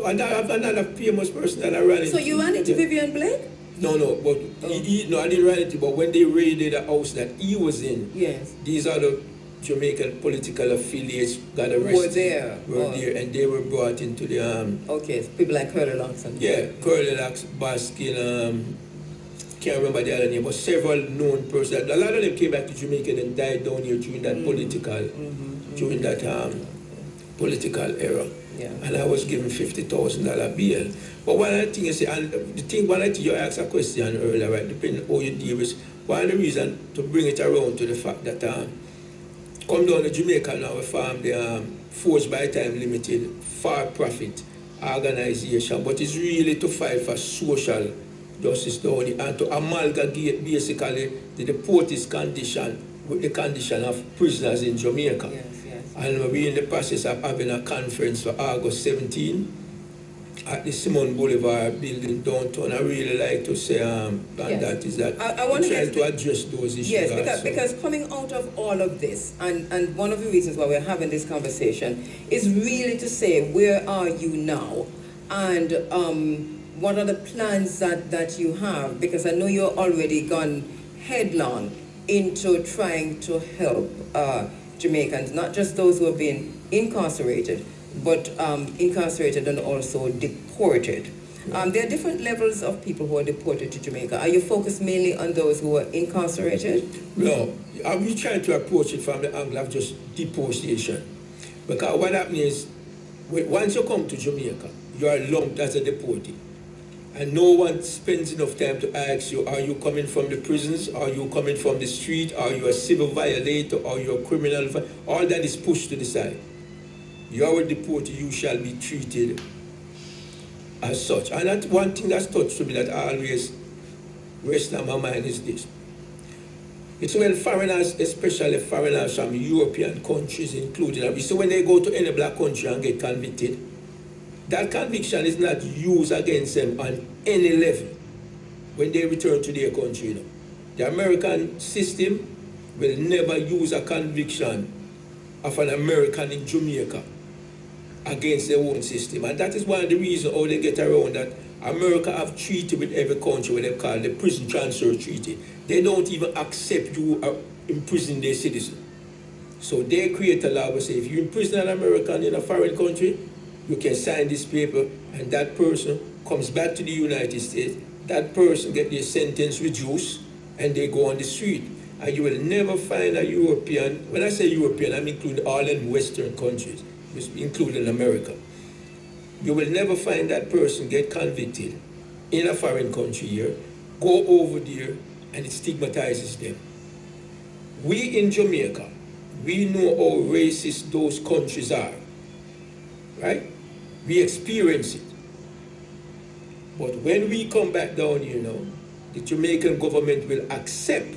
and another famous person that I ran into. So you ran into Vivian Blake? No, but I didn't run into. But when they raided the house that he was in, these other Jamaican political affiliates got arrested. Were there, and they were brought into the okay, so people like Curly Locks and Curly Locks, Baskin, can't remember the other name, but several known persons. A lot of them came back to Jamaica and died down here during that political era. Yeah. And I was given $50,000 bail. But one of the things you asked a question earlier, right? Depending on how you deal with, one of the reasons to bring it around to the fact that come down to Jamaica now, we form the Forged by Time Limited for-profit organization, but it's really to fight for social justice down here and to amalgamate basically the deportees condition with the condition of prisoners in Jamaica. Yes. And we're in the process of having a conference for August 17 at the Simon Boulevard building downtown. I really like to say that is that I want to address those issues. Yes, because coming out of all of this, and one of the reasons why we're having this conversation is really to say, where are you now? And what are the plans that you have? Because I know you're already gone headlong into trying to help Jamaicans, not just those who have been incarcerated, but incarcerated and also deported. There are different levels of people who are deported to Jamaica. Are you focused mainly on those who are incarcerated? No, I'm trying to approach it from the angle of just deportation. Because what happens is, once you come to Jamaica, you are lumped as a deportee. And no one spends enough time to ask you, are you coming from the prisons? Are you coming from the street? Are you a civil violator? Are you a criminal? All that is pushed to the side. You are a deportee, you shall be treated as such. And that one thing that's touched to me that I always rests on my mind is this. It's when foreigners, especially foreigners from European countries included, so when they go to any black country and get convicted, that conviction is not used against them on any level when they return to their country. You know. The American system will never use a conviction of an American in Jamaica against their own system. And that is one of the reasons how they get around that America have treaty with every country what they call the prison transfer treaty. They don't even accept you imprison their citizen. So they create a law where say if you imprison an American in a foreign country, you can sign this paper and that person comes back to the United States, that person get their sentence reduced and they go on the street. And you will never find a European, when I say European, I'm including all in Western countries, including America. You will never find that person get convicted in a foreign country here, go over there, and it stigmatizes them. We in Jamaica, we know how racist those countries are, right? We experience it. But when we come back down here now, the Jamaican government will accept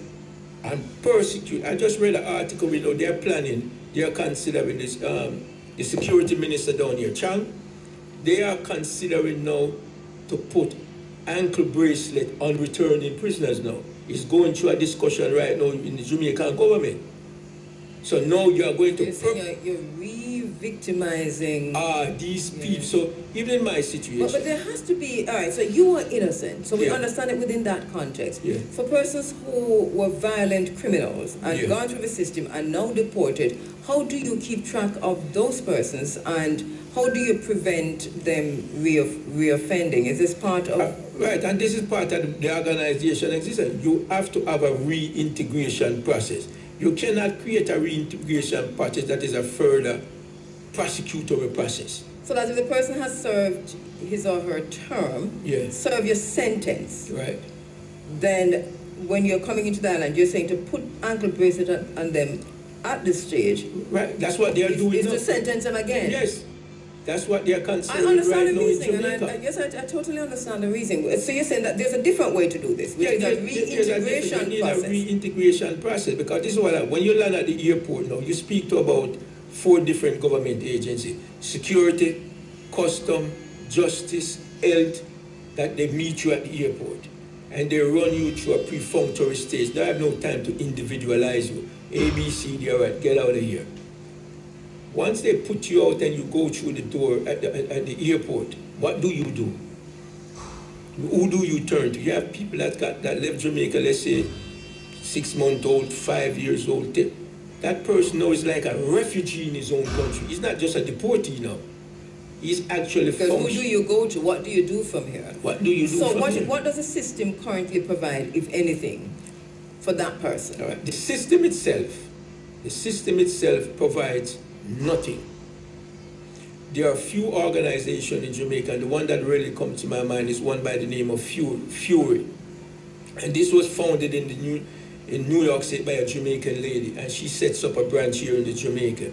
and persecute. I just read an article, they're planning, they're considering this, the security minister down here, Chang, they are considering now to put ankle bracelet on returning prisoners now. It's going through a discussion right now in the Jamaican government. So now you are going to... You're re-victimizing... these people. So even in my situation... But there has to be... All right, so you are innocent. So we understand it within that context. For persons who were violent criminals and gone through the system and now deported, how do you keep track of those persons and how do you prevent them re-offending? Is this part of... Right, and this is part of the organization existence. You have to have a reintegration process. You cannot create a reintegration process that is a further prosecutorial process. So that if the person has served his or her term, serve your sentence, right? Then when you're coming into the island, you're saying to put ankle bracelet on them at this stage. Right, that's what they are doing is now. To sentence them again. Yes, that's what they are considering. I understand right the reasoning, now in Jamaica. and I totally understand the reasoning. So you're saying that there's a different way to do this, which is a reintegration process. A reintegration process, because this is what when you land at the airport now, you speak to about 4 different government agencies: security, custom, justice, health, that they meet you at the airport. And they run you through a perfunctory stage. They have no time to individualize you. A, B, C, D, all right, get out of here. Once they put you out and you go through the door at the airport, what do you do? Who do you turn to? You have people that left Jamaica, let's say 6-month-old, 5 years old. That person now is like a refugee in his own country. He's not just a deportee now. He's actually functioning. Because who do you go to? What do you do from here? What do you do from here? So what does the system currently provide, if anything, for that person? All right. The system itself provides nothing. There are few organizations in Jamaica, and the one that really comes to my mind is one by the name of Fury. And this was founded in New York State by a Jamaican lady, and she sets up a branch here in the Jamaica.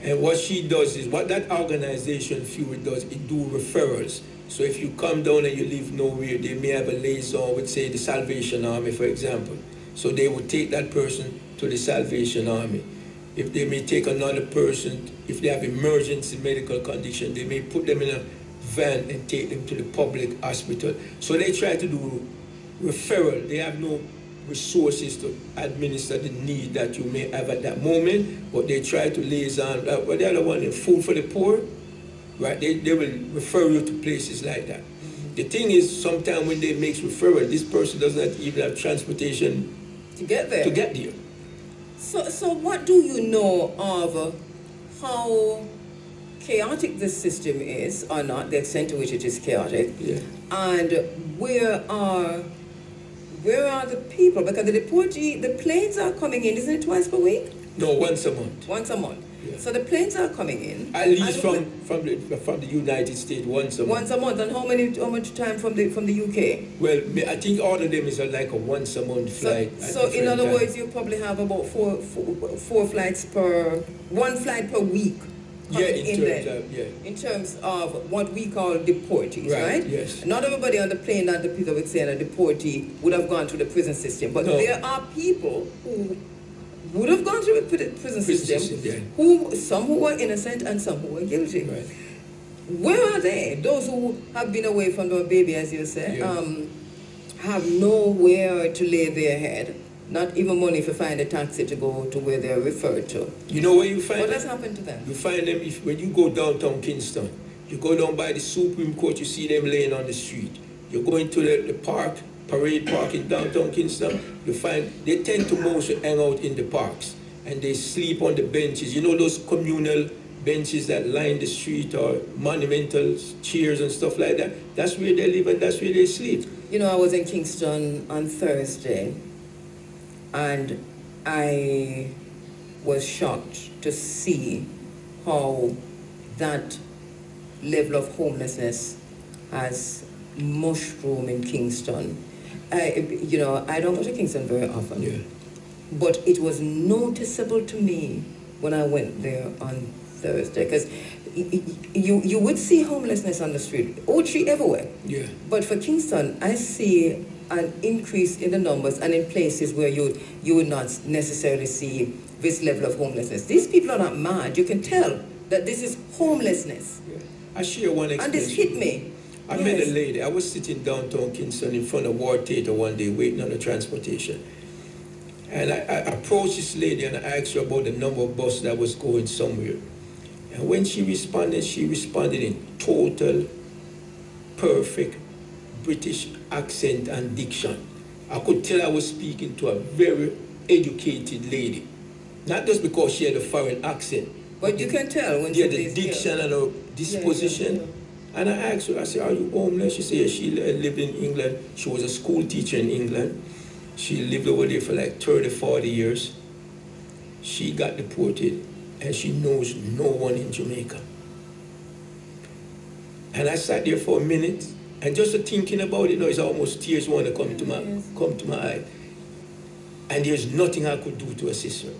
And what she does is, what that organization, Fury, does, it do referrals. So if you come down and you live nowhere, they may have a liaison with, say, the Salvation Army, for example. So they would take that person to the Salvation Army. If they may take another person, if they have emergency medical condition, they may put them in a van and take them to the public hospital. So they try to do referral. They have no resources to administer the need that you may have at that moment, but they try to liaison. What the other one, food for the poor, right? They will refer you to places like that. The thing is, sometimes when they make referral, this person does not even have transportation to get there. So what do you know of how chaotic this system is, or not, the extent to which it is chaotic, and where are the people? Because the planes are coming in, isn't it twice per week? No, once a month. Once a month. Yeah. So the planes are coming in. At least from the United States once a month. Once a month, and how much time from the UK? Well, I think all of them is like a once a month flight. So in other words, you probably have about four flights one flight per week. In terms of what we call deportees, right? Yes. Not everybody on the plane that the people would say a deportee would have gone through the prison system, but there are people who would have gone through the prison system, some who were innocent and some who were guilty. Right. Where are they? Those who have been away from their baby, as you say, have nowhere to lay their head. Not even money to find a taxi to go to where they're referred to. You know where you find them? What has happened to them? You find them when you go downtown Kingston. You go down by the Supreme Court, you see them laying on the street. You go into the park, Parade Park in downtown Kingston, you find they tend to mostly hang out in the parks. And they sleep on the benches. You know those communal benches that line the street, or monumental chairs and stuff like that? That's where they live and that's where they sleep. You know, I was in Kingston on Thursday, and I was shocked to see how that level of homelessness has mushroomed in Kingston. I don't go to Kingston very often, but it was noticeable to me when I went there on Thursday, because you would see homelessness on the street, Ochi everywhere. Yeah. But for Kingston, I see an increase in the numbers and in places where you would not necessarily see this level of homelessness. These people are not mad. You can tell that this is homelessness. Yeah. I share one experience. And this hit me. I met a lady. I was sitting downtown Kingston in front of Ward Theatre one day waiting on the transportation. And I approached this lady and I asked her about the number of buses that was going somewhere. And when she responded in total, perfect British accent and diction. I could tell I was speaking to a very educated lady. Not just because she had a foreign accent. But you can tell when she had the diction and her disposition. Yeah. And I asked her, I said, are you homeless? She said, yeah, she lived in England. She was a school teacher in England. She lived over there for like 30, 40 years. She got deported and she knows no one in Jamaica. And I sat there for a minute and just thinking about it, it's almost tears want to come to my eye. And there's nothing I could do to assist her.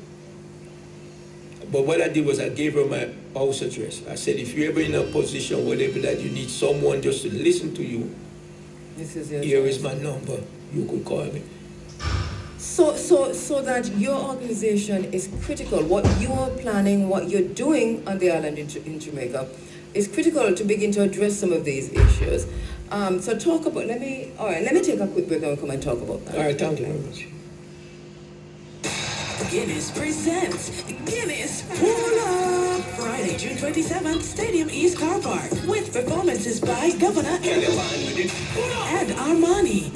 But what I did was I gave her my house address. I said, if you're ever in a position, whatever, that you need someone just to listen to you, here is my number. You could call me. So that your organization is critical. What you are planning, what you're doing on the island in Jamaica is critical to begin to address some of these issues. So talk about, let me take a quick break and we'll come and talk about that. All right, thank you very much. Guinness presents Guinness Pull Up! Friday, June 27th, Stadium East Car Park, with performances by Governor and Armani.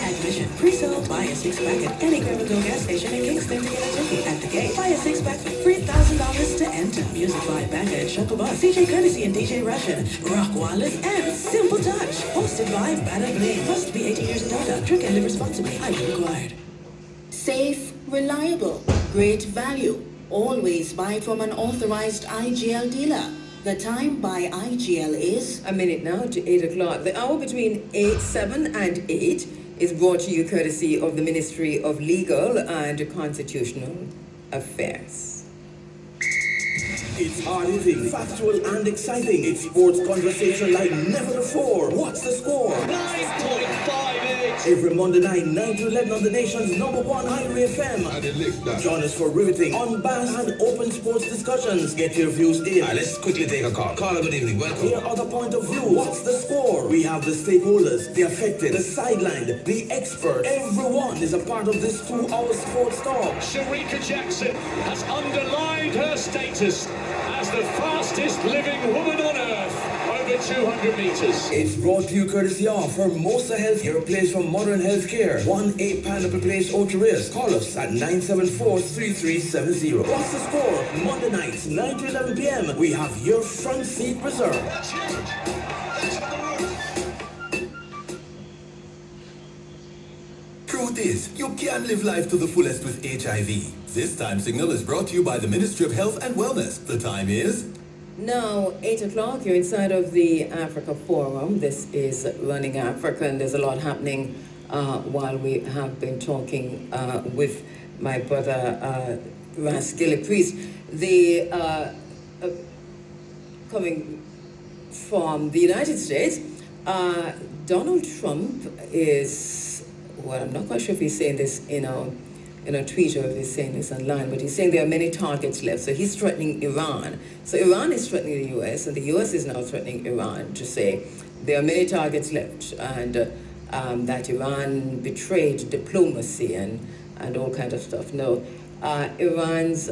Admission pre-sale, buy a six-pack at any Grab-and-Go gas station in Kingston to get a ticket. At the gate, buy a six-pack for $3,000 to enter. Music by Bandhead, Shuttle Bus, CJ Courtesy and DJ Russian, Rock Wallace, and Simple Touch. Hosted by Bada Bling. Must be 18 years and older. Drink and live responsibly. ID required. Safe, reliable, great value. Always buy from an authorized IGL dealer. The time by IGL is... A minute now to 8 o'clock. The hour between 7 and 8 is brought to you courtesy of the Ministry of Legal and Constitutional Affairs. It's hard-hitting, factual and exciting. It's sports conversation like never before. What's the score? 9.58. Every Monday night, 9 to 11 on the nation's #1 Irie FM. Join us for riveting, unbiased and open sports discussions. Get your views in. Let's quickly take a call. Caller, good evening. Welcome. Hear other point of view. What's the score? We have the stakeholders, the affected, the sidelined, the experts. Everyone is a part of this 2-hour sports talk. Sharika Jackson has underlined her status as the fastest living woman on earth, over 200 meters. It's brought to you courtesy of Hermosa Health, your place for modern healthcare. 1-8 Pineapple Place, Ocho-Rios. Call us at 974-3370. What's the score? Monday nights, 9 to 11 p.m. We have your front seat reserved. Truth is, you can live life to the fullest with HIV. This time signal is brought to you by the Ministry of Health and Wellness. The time is... Now, 8 o'clock, you're inside of the Africa Forum. This is Running Africa, and there's a lot happening while we have been talking with my brother, Gillie Priest. Coming from the United States, Donald Trump is, well, I'm not quite sure if he's saying this in a tweet or if he's saying this online, but he's saying there are many targets left. So he's threatening Iran. So Iran is threatening the U.S., and the U.S. is now threatening Iran to say there are many targets left, and that Iran betrayed diplomacy and all kinds of stuff. No, Iran's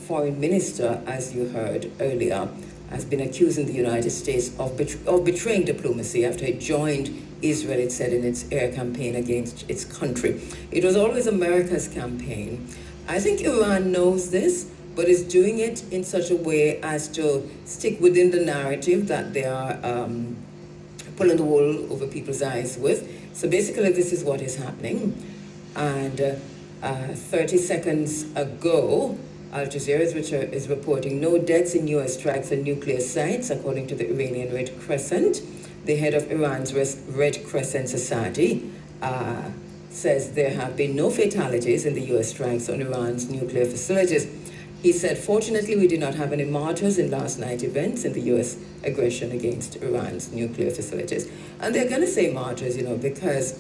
foreign minister, as you heard earlier, has been accusing the United States of betraying diplomacy after it joined Israel, it said, in its air campaign against its country. It was always America's campaign. I think Iran knows this, but is doing it in such a way as to stick within the narrative that they are pulling the wool over people's eyes with. So basically, this is what is happening. And 30 seconds ago, Al Jazeera is reporting no deaths in U.S. strikes on nuclear sites, according to the Iranian Red Crescent. The head of Iran's Red Crescent Society says there have been no fatalities in the U.S. strikes on Iran's nuclear facilities. He said, fortunately, we did not have any martyrs in last night's events in the U.S. aggression against Iran's nuclear facilities. And they're going to say martyrs, because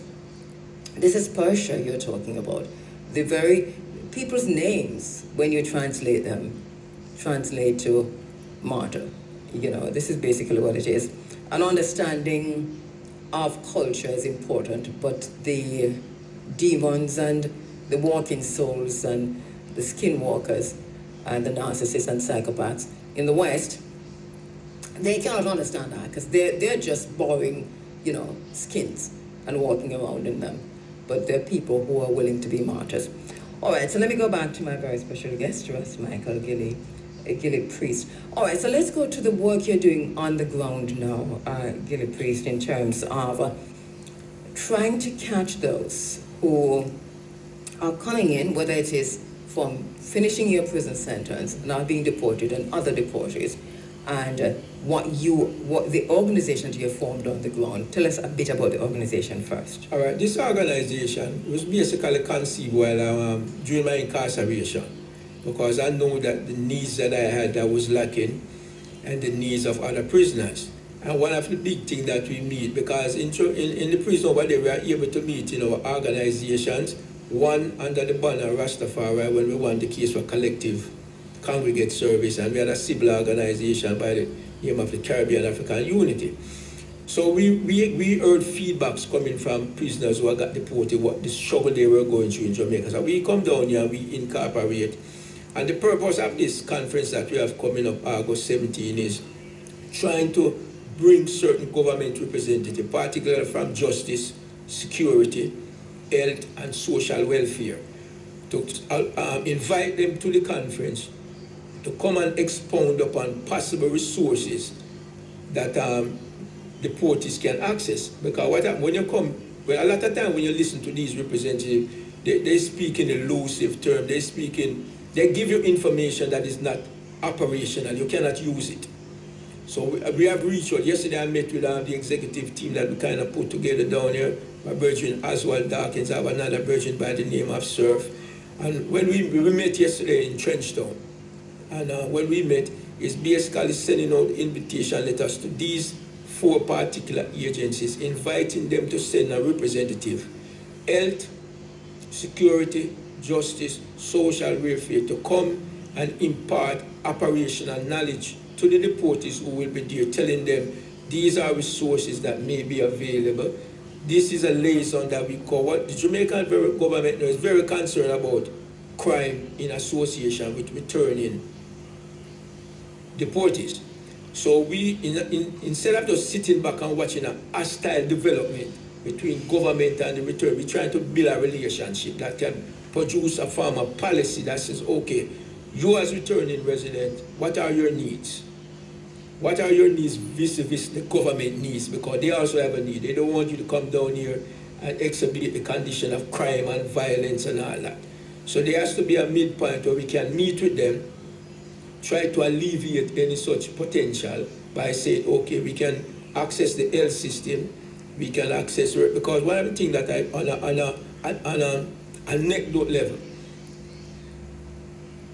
this is Persia you're talking about. The very people's names, when you translate them, translate to martyr. This is basically what it is. An understanding of culture is important, but the demons and the walking souls and the skinwalkers and the narcissists and psychopaths in the West, they cannot understand that because they're just borrowing, skins and walking around in them. But they're people who are willing to be martyrs. All right, so let me go back to my very special guest, Michael Gillie, Gillie Priest. All right, so let's go to the work you're doing on the ground now, Gillie Priest, in terms of trying to catch those who are coming in, whether it is from finishing your prison sentence, now being deported, and other deportees, and what the organization that you formed on the ground. Tell us a bit about the organization first. All right, this organization was basically conceived while during my incarceration, because I know that the needs that I had that was lacking, and the needs of other prisoners. And one of the big things that we meet, because in the prison over there, we are able to meet in our organizations, one under the banner Rastafari when we won the case for collective congregate service, and we had a civil organization by the name of the Caribbean African Unity. So we heard feedbacks coming from prisoners who got deported, what the struggle they were going through in Jamaica. So we come down here and we incorporate. And the purpose of this conference that we have coming up August 17 is trying to bring certain government representatives, particularly from justice, security, health, and social welfare, to invite them to the conference to come and expound upon possible resources that deportees can access. Because when you come, a lot of time when you listen to these representatives, they speak in elusive terms, they give you information that is not operational, you cannot use it. So we have reached out. Yesterday I met with the executive team that we kind of put together down here. My virgin Oswald Dawkins, I have another virgin by the name of Surf. And when we met yesterday in Trenchtown, and when we met, is basically sending out invitation letters to these 4 particular agencies, inviting them to send a representative, health, security, justice, social welfare, to come and impart operational knowledge to the deportees who will be there, telling them these are resources that may be available. This is a liaison that we call, what the Jamaican government is very concerned about, crime in association with returning deportees. So we, instead of just sitting back and watching a hostile development between government and the return, we're trying to build a relationship that can produce a form of policy that says, okay, you as returning resident, what are your needs? What are your needs vis-a-vis the government needs? Because they also have a need. They don't want you to come down here and exacerbate the condition of crime and violence and all that. So there has to be a midpoint where we can meet with them, try to alleviate any such potential by saying, okay, we can access the health system, we can access, because one of the things that on an anecdote level,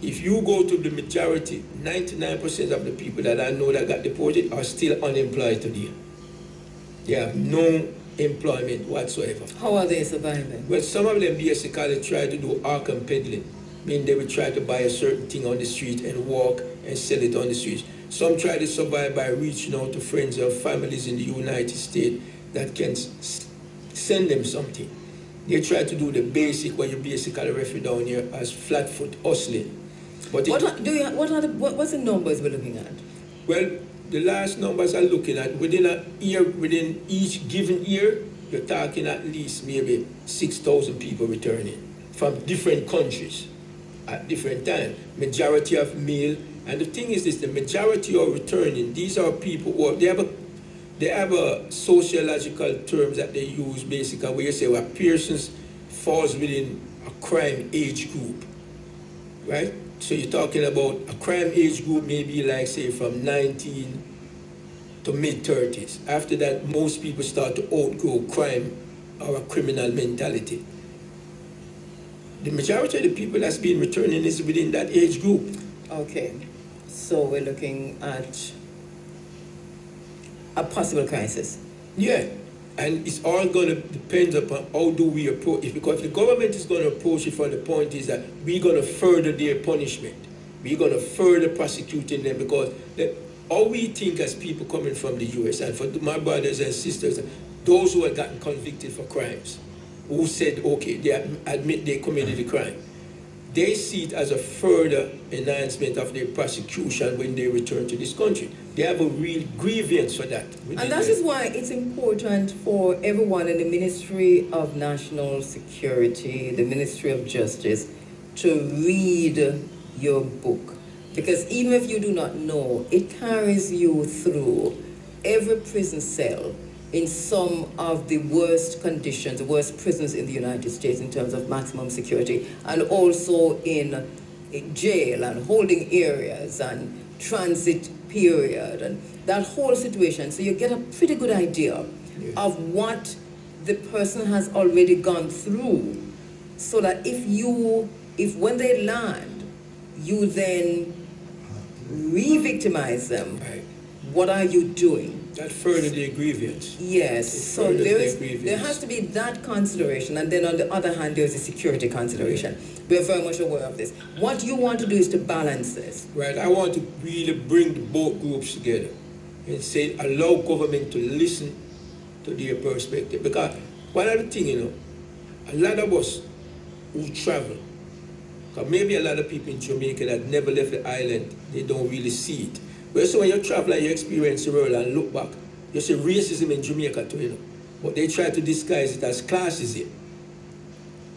if you go to the majority, 99% of the people that I know that got deported are still unemployed today. They have no employment whatsoever. How are they surviving? Well, some of them basically try to do arkham peddling. I mean, they will try to buy a certain thing on the street and walk and sell it on the streets. Some try to survive by reaching out to friends or families in the United States that can send them something. They try to do the basic, where you basically refer down here as flat-foot hustling. But what's the numbers we're looking at? Well, the last numbers are looking at within a year, within each given year, you're talking at least maybe 6,000 people returning from different countries at different times. Majority of male, and the thing is this: the majority are returning. These are people who they have a sociological terms that they use basically, where you say, well, persons falls within a crime age group, right? So you're talking about a crime age group maybe like say from 19 to mid-30s. After that, most people start to outgrow crime or a criminal mentality. The majority of the people that's been returning is within that age group. Okay, so we're looking at a possible crisis. Yeah, and it's all going to depend upon how do we approach it, because the government is going to approach it from the point is that we're going to further their punishment. We're going to further prosecuting them, because all we think as people coming from the US, and for my brothers and sisters, those who have gotten convicted for crimes, who said, okay, they admit they committed a crime, they see it as a further enhancement of their prosecution when they return to this country. They have a real grievance for that. And that is why it's important for everyone in the Ministry of National Security, the Ministry of Justice, to read your book. Because even if you do not know, it carries you through every prison cell in some of the worst conditions, the worst prisons in the United States in terms of maximum security, and also in jail and holding areas and transit period and that whole situation. So you get a pretty good idea of what the person has already gone through, so that if when they land, you then re-victimize them, what are you doing? That further the grievance. Yes, so there has to be that consideration, and then on the other hand, there's a security consideration. We're very much aware of this. What you want to do is to balance this. Right, I want to really bring both groups together and say, allow government to listen to their perspective. Because one other thing, a lot of us who travel, because maybe a lot of people in Jamaica that never left the island, they don't really see it. But so when you travel and you experience the world and look back, you see racism in Jamaica too, but they try to disguise it as classism.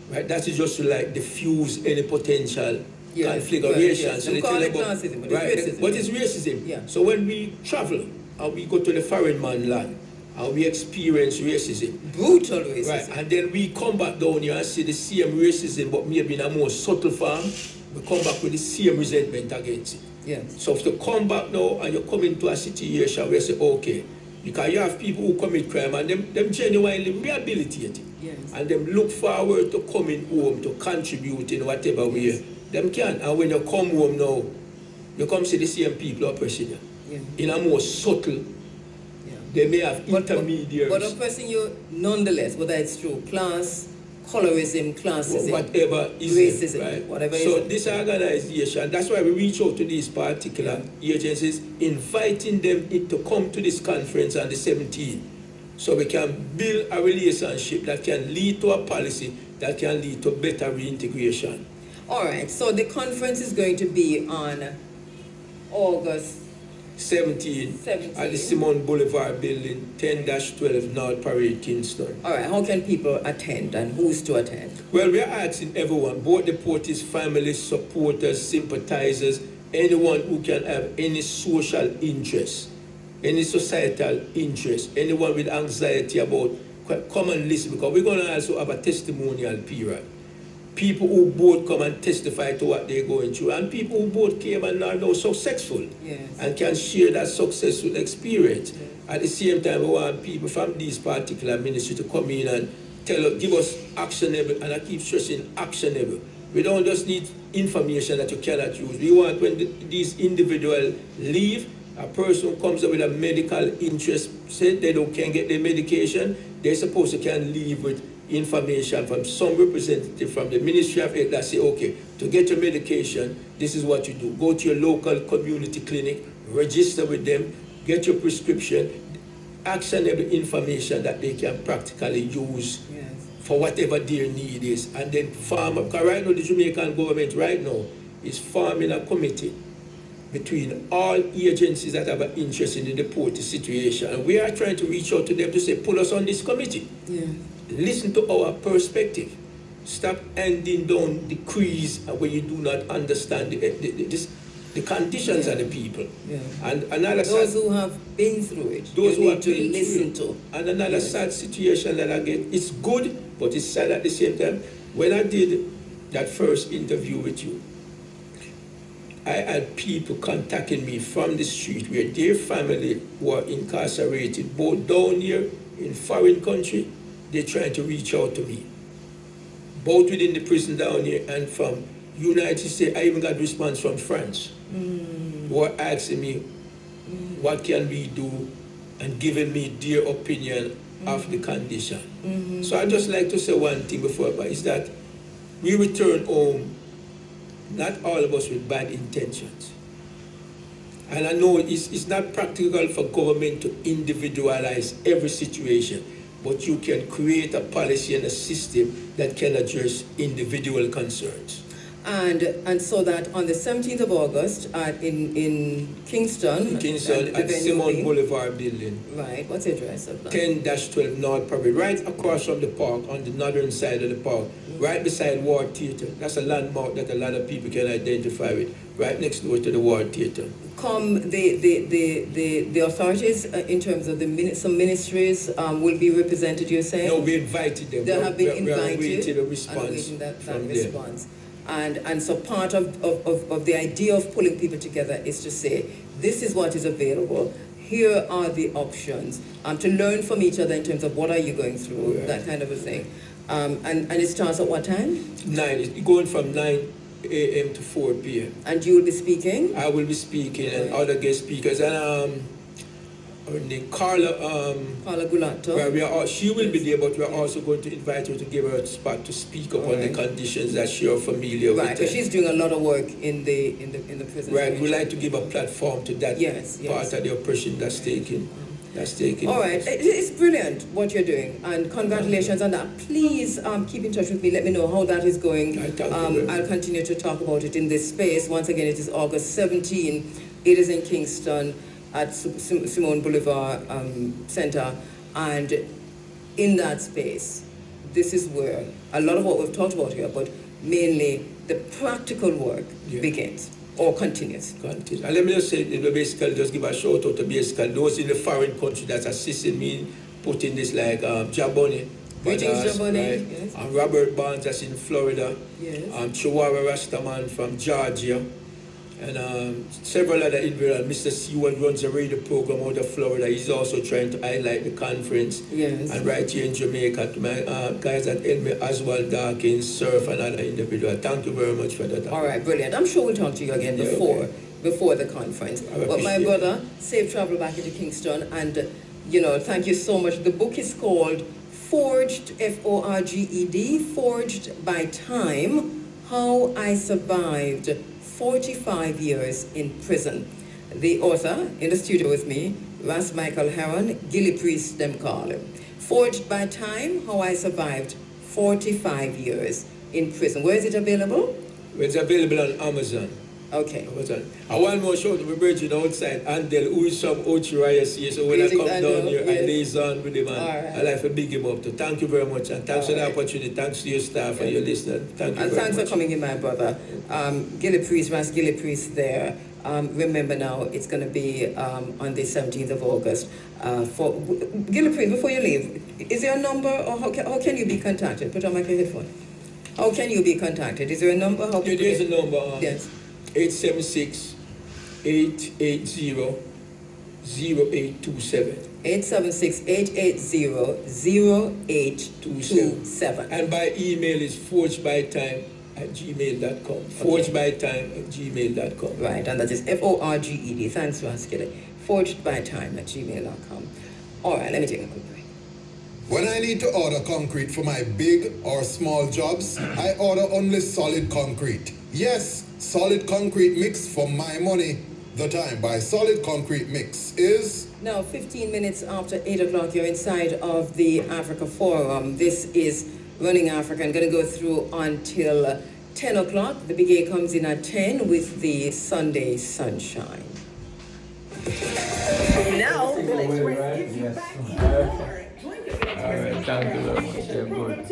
Right? That is just to like diffuse any potential conflict or racial. So they tell about classism, but right? It's racism. But it's racism. Yeah. So when we travel and we go to the foreign man land and we experience racism, brutal racism, right? And then we come back down here and see the same racism, but maybe in a more subtle form, we come back with the same resentment against it. Yes. So if you come back now and you come into a situation where you say, okay, because you have people who commit crime and them genuinely rehabilitate it. Yes. And them look forward to coming home to contribute in whatever way. Them can. And when you come home now, you come see the same people oppressing you. Yeah. In a more subtle, they may have intermediaries. But oppressing you nonetheless, whether it's through class, colorism, classism, whatever is racism, right? whatever so is this organization, that's why we reach out to these particular agencies, inviting them to come to this conference on the 17th, so we can build a relationship that can lead to a policy that can lead to better reintegration. All right, so the conference is going to be on August 17 at the Simon Boulevard building, 10-12 North Parade, Kingston. All right, how can people attend and who's to attend? Well, we're asking everyone, both deportees, families, supporters, sympathizers, anyone who can have any social interest, any societal interest, anyone with anxiety about, come and listen, because we're going to also have a testimonial period. People who both come and testify to what they're going through, and people who both came and are now successful, and can share that successful experience. At the same time, we want people from these particular ministries to come in and give us actionable, and I keep stressing actionable. We don't just need information that you cannot use. We want when these individuals leave, a person who comes up with a medical interest, said they can't get their medication, they're supposed to can leave with information from some representative from the Ministry of Health that say, okay, to get your medication, this is what you do. Go to your local community clinic, register with them, get your prescription, actionable information that they can practically use for whatever their need is. And then farm, because right now the Jamaican government right now is forming a committee between all agencies that have an interest in the deported situation. And we are trying to reach out to them to say, pull us on this committee. Yeah. Listen to our perspective. Stop handing down decrees when you do not understand the conditions of the people. Yeah. And another those who have been through it, those who have to listen to. And another sad situation that I get, it's good, but it's sad at the same time. When I did that first interview with you, I had people contacting me from the street where their family were incarcerated, both down here in foreign country. They're trying to reach out to me, both within the prison down here and from United States. I even got response from France, who are asking me, what can we do, and giving me their opinion of the condition. So I just like to say one thing before, but is that we return home, not all of us with bad intentions. And I know it's not practical for government to individualize every situation, but you can create a policy and a system that can address individual concerns. And so that on the 17th of August in Kingston, At Simon Boulevard building. Right, what's the address of that? 10-12 North Parade, right across from the park, on the northern side of the park, right beside Ward Theatre. That's a landmark that a lot of people can identify with, right next door to the Ward Theatre. Come the authorities in terms of some ministries will be represented, you're saying? No, we invited them. They have been invited. We awaited a response and that from response. them. And so part of the idea of pulling people together is to say, this is what is available, here are the options, to learn from each other in terms of what are you going through, that kind of a thing. And it starts at what time? 9, it's going from 9 a.m. to 4 p.m. And you will be speaking? I will be speaking, and other guest speakers, and Carla Gulato. She will be there, but we are also going to invite her to give her a spot to speak upon the conditions that she is familiar with. Right, because she's doing a lot of work in the prison. Right, we like to give a platform to that part of the oppression that's taking. All right, it's brilliant what you're doing, and congratulations on that. Please keep in touch with me. Let me know how that is going. I'll continue to talk about it in this space. Once again, it is August 17. It is in Kingston at Simone Boulevard Center, and in that space, this is where a lot of what we've talked about here, but mainly the practical work begins. Or continues. And let me just say, basically, just give a shout out to basically those in the foreign country that's assisting me in putting this, like Jaboni. Greetings, Jaboni. Right? Yes. And Robert Barnes, that's in Florida. Yes. Chihuahua Rastaman from Georgia. And several other individuals. Mr. Sewell runs a radio program out of Florida. He's also trying to highlight the conference. Yes. And right here in Jamaica, to my guys that help me as well, Dawkins, Surf, and other individuals. Thank you very much for that. All right, brilliant. I'm sure we'll talk to you again before the conference. But my brother, safe travel back into Kingston, and thank you so much. The book is called Forged, F-O-R-G-E-D, Forged by Time, How I Survived 45 years in prison. The author in the studio with me, Ras Michael Heron, Gillie Priest, them call him. Forged by Time, How I Survived 45 years in prison. Where is it available? It's available on Amazon. Okay. Amazon. I want more shout to my virgin outside, Andel, who is from Ochiraya, so when I come down here, I liaison with him, and I like to big him up too. Thank you very much, and thanks for the opportunity. Thanks to your staff and your listeners. Thank you and very thanks much. for coming in, my brother. Gillie Priest, Ras Gillie Priest there. Remember now, it's going to be on the 17th of August. For Gillie Priest, before you leave, is there a number, or how can you be contacted? Put on my headphone. How can you be contacted? Is there a number? There is a number. Yes. 876-880-0827. 876-880-0827. And by email is forgedbytime@gmail.com. Forgedbytime@gmail.com. Right, and that is F-O-R-G-E-D. Thanks, Ras Gillie. Forgedbytime@gmail.com. All right, let me take a quick break. When I need to order concrete for my big or small jobs, I order only solid concrete. Yes, solid concrete mix for my money. The time by Solid Concrete Mix is... Now, 15 minutes after 8 o'clock, you're inside of the Africa Forum. This is Running Africa. I'm going to go through until 10 o'clock. The Big A comes in at 10 with the Sunday Sunshine. Now, Yes. All right, thank you very much. You're good.